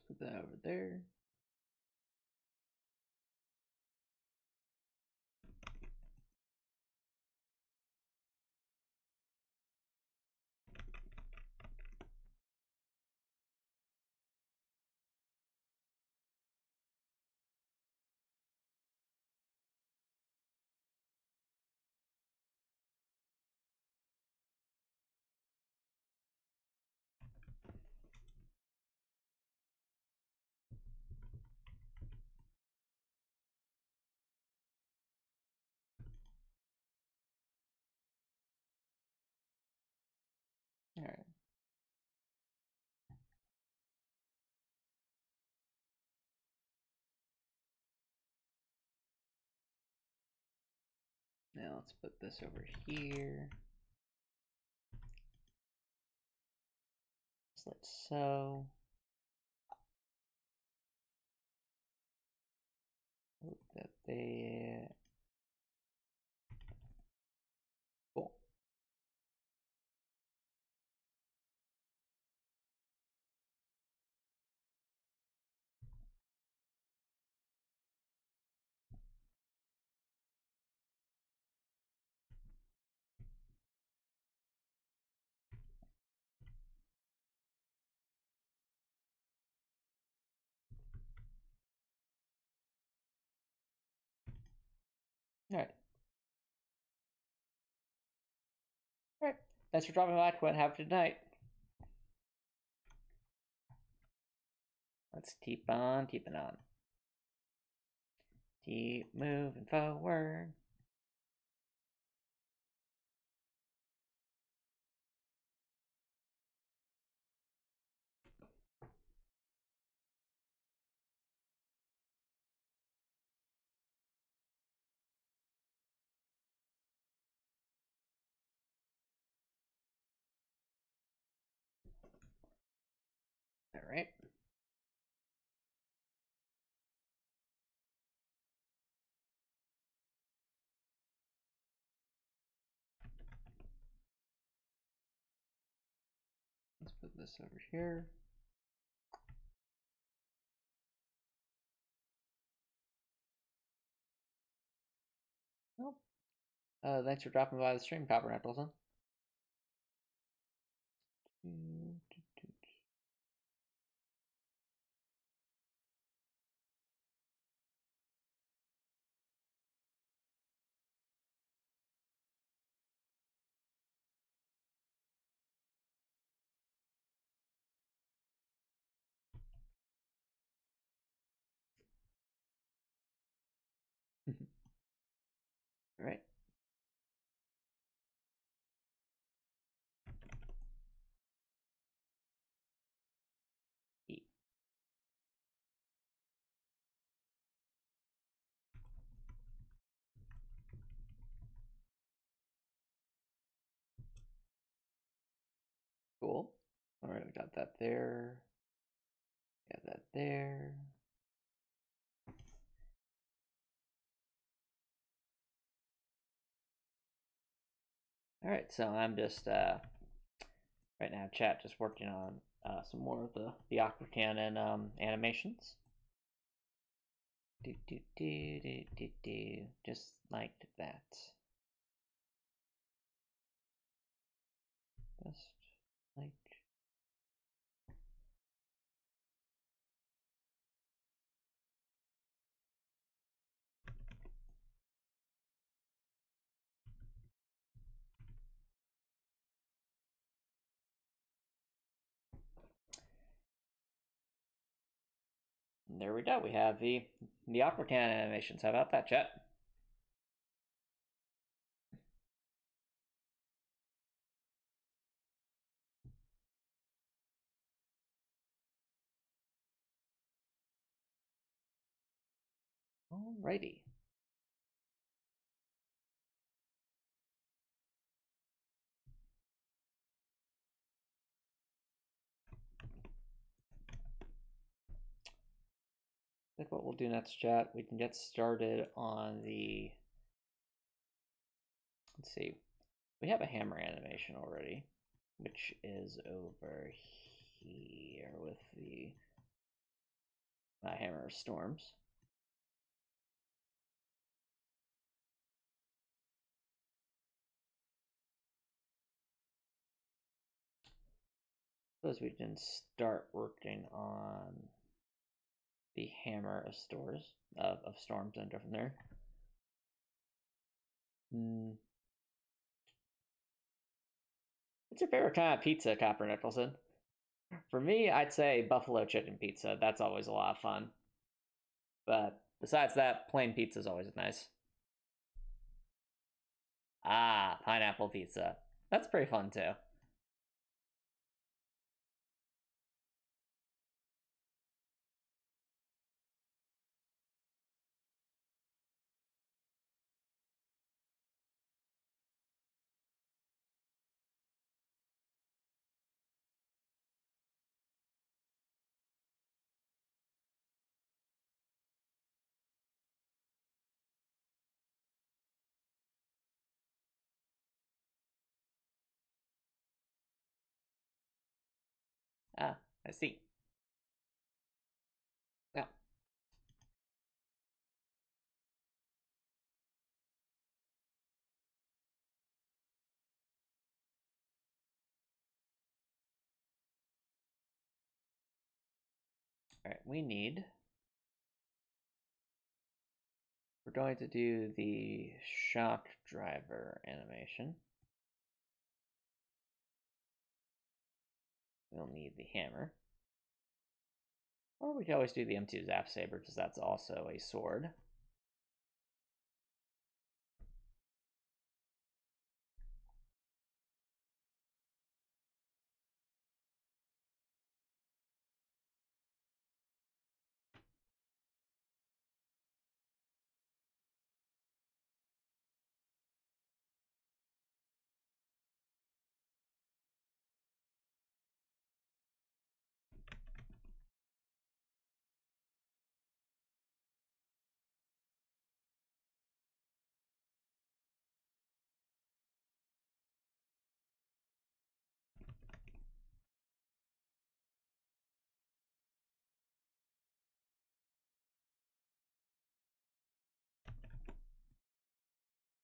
Let's put that over there. All right. Now let's put this over here. Just like so. Put that there. Cool. All right. All right. Thanks for dropping by. Quinn. Have a good night. Let's keep on keeping on. Keep moving forward. All right. Let's put this over here. Nope. Thanks for dropping by the stream, Copper Nettleton. All right. Cool. All right, we got that there. Got that there. All right, so I'm just right now, chat, just working on some more of the Aqua Cannon animations. Just like that. that. Just like there we go. We have the opera can animations. How about that, chat? Alrighty. I think what we'll do next, chat, we can get started on the, let's see, we have a hammer animation already, which is over here with the hammer of storms. Suppose we can start working on the hammer of storms and go from there. What's your favorite kind of pizza, Copper Nicholson? For me, I'd say buffalo chicken pizza. That's always a lot of fun. But besides that, plain pizza is always nice. Ah, pineapple pizza. That's pretty fun too. Ah, I see. Yeah. All right, we're going to do the shock driver animation. We'll need the hammer. Or we can always do the M2 Zap Saber, because that's also a sword.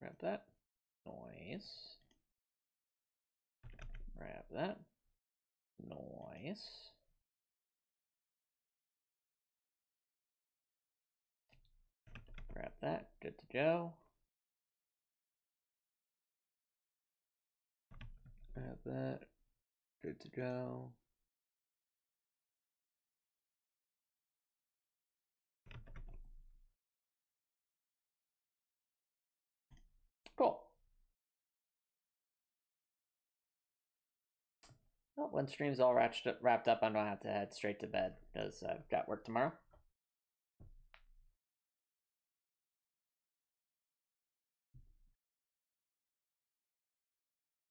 Grab that. Noise. Grab that. Noise. Grab that. Good to go. Grab that. Good to go. Cool. Well, when stream's all wrapped up, I don't have to head straight to bed because I've got work tomorrow.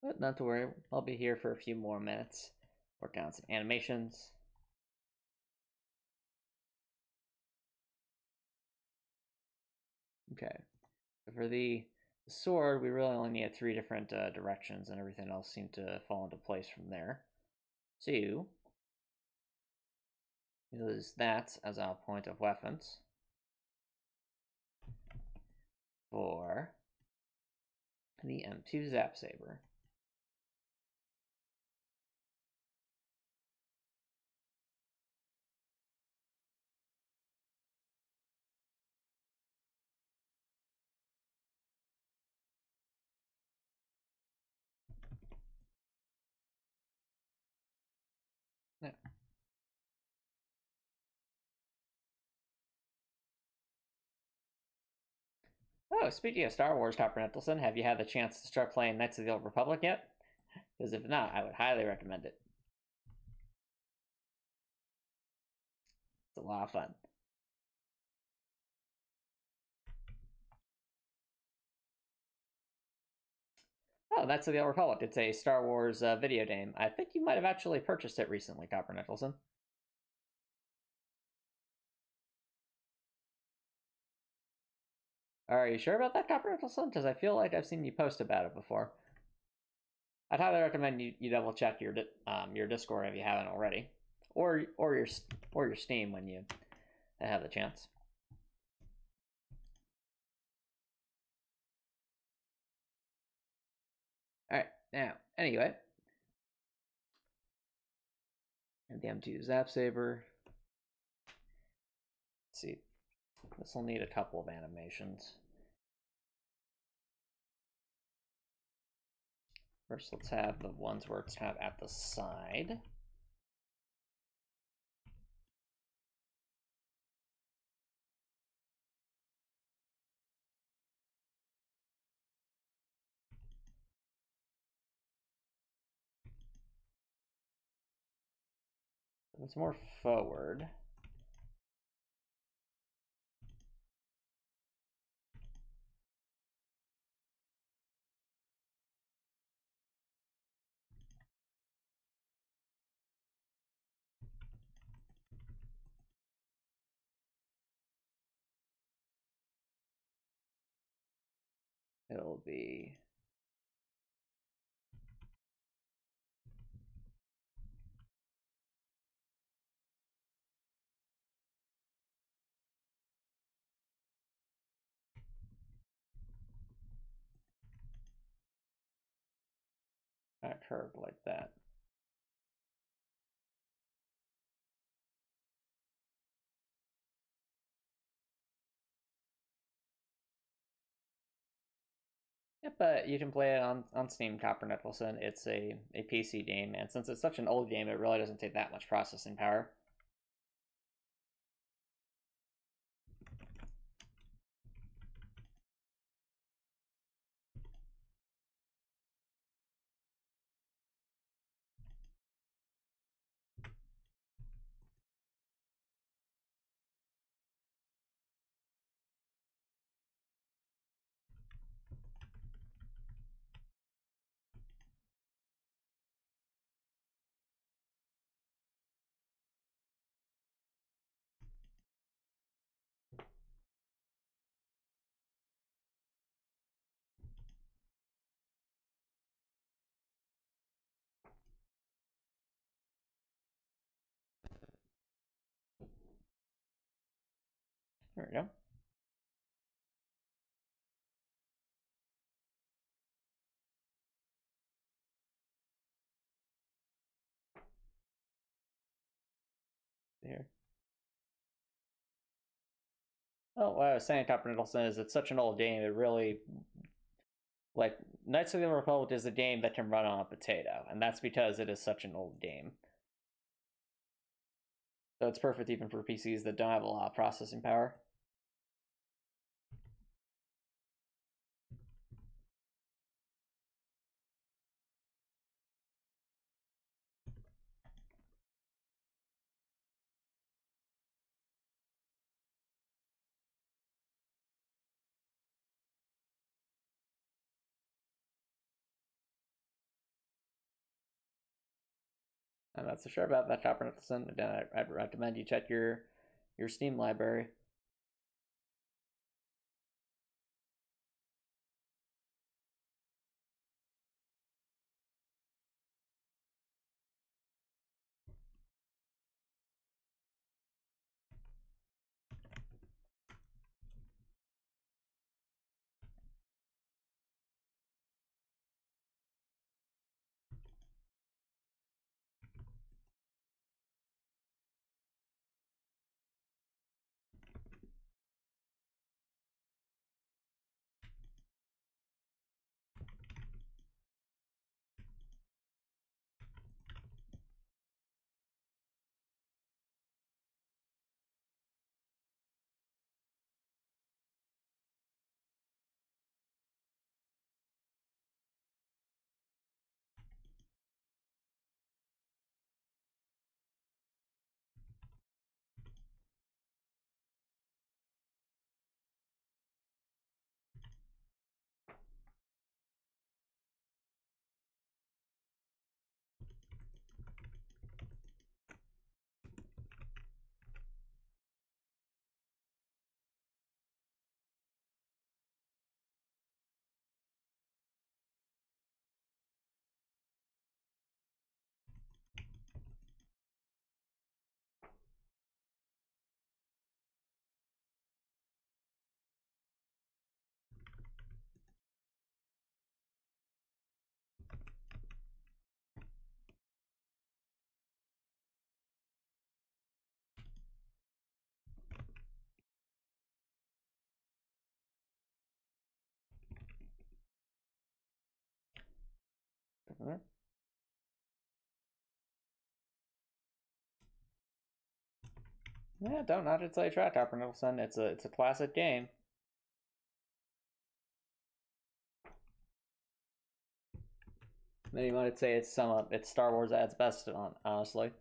But not to worry, I'll be here for a few more minutes, working on some animations. Okay, so for the sword, we really only need 3 different directions, and everything else seemed to fall into place from there. So, use that as our point of weapons for the M2 Zap Saber. Yeah. Oh, speaking of Star Wars, Copper Nettleson, have you had the chance to start playing Knights of the Old Republic yet? Because if not, I would highly recommend it. It's a lot of fun. Oh, Knights of the Old Republic. It's a Star Wars video game. I think you might have actually purchased it recently, Copper Nettleson. Are you sure about that, Copper Nettleson? Because I feel like I've seen you post about it before. I'd highly recommend you double check your Discord if you haven't already, or your Steam when you have the chance. All right, now anyway, and the M2 Zap Saber. Let's see, this will need a couple of animations. First, let's have the ones where it's kind of at the side. It's more forward. It'll be kind of curved like that. Yep, but you can play it on Steam, Copper Nettleson. It's a PC game, and since it's such an old game, it really doesn't take that much processing power. There we go. Here. Oh, what I was saying, Copper Nettleson, is it's such an old game. It really, like, Knights of the Republic is a game that can run on a potato, and that's because it is such an old game. So it's perfect even for PCs that don't have a lot of processing power. I'm not so sure about that, Copper Nettleson. Again, I'd recommend you check your Steam library. Yeah, don't not to say Trap Topper, Nicholson. It's a classic game. Many might say it's it's Star Wars at its best, honestly.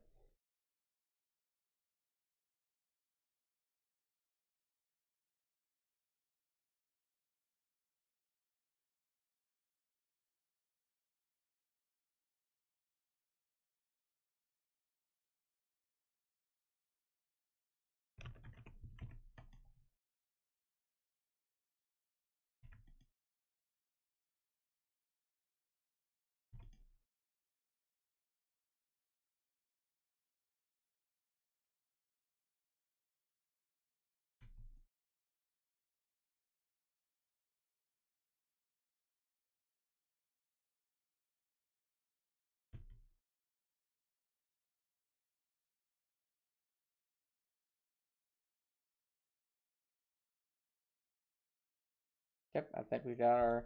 Yep, I think we got our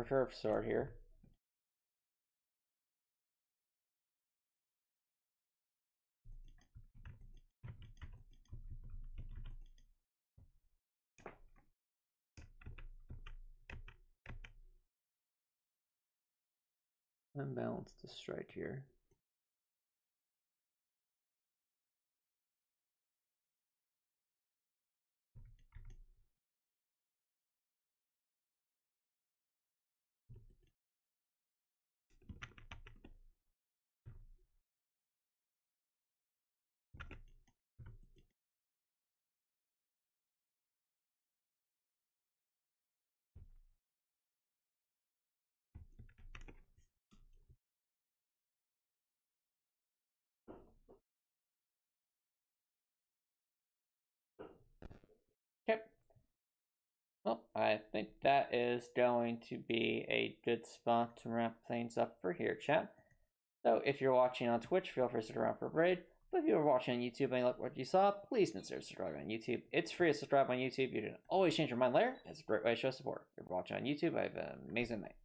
turf sword here. Unbalance the strike here. Okay. Well, I think that is going to be a good spot to wrap things up for here, chat. So if you're watching on Twitch, feel free to stick around for a break. But if you're watching on YouTube and you like what you saw, please consider subscribing on YouTube. It's free to subscribe on YouTube. You can always change your mind later. It's a great way to show support. If you're watching on YouTube, I have an amazing night.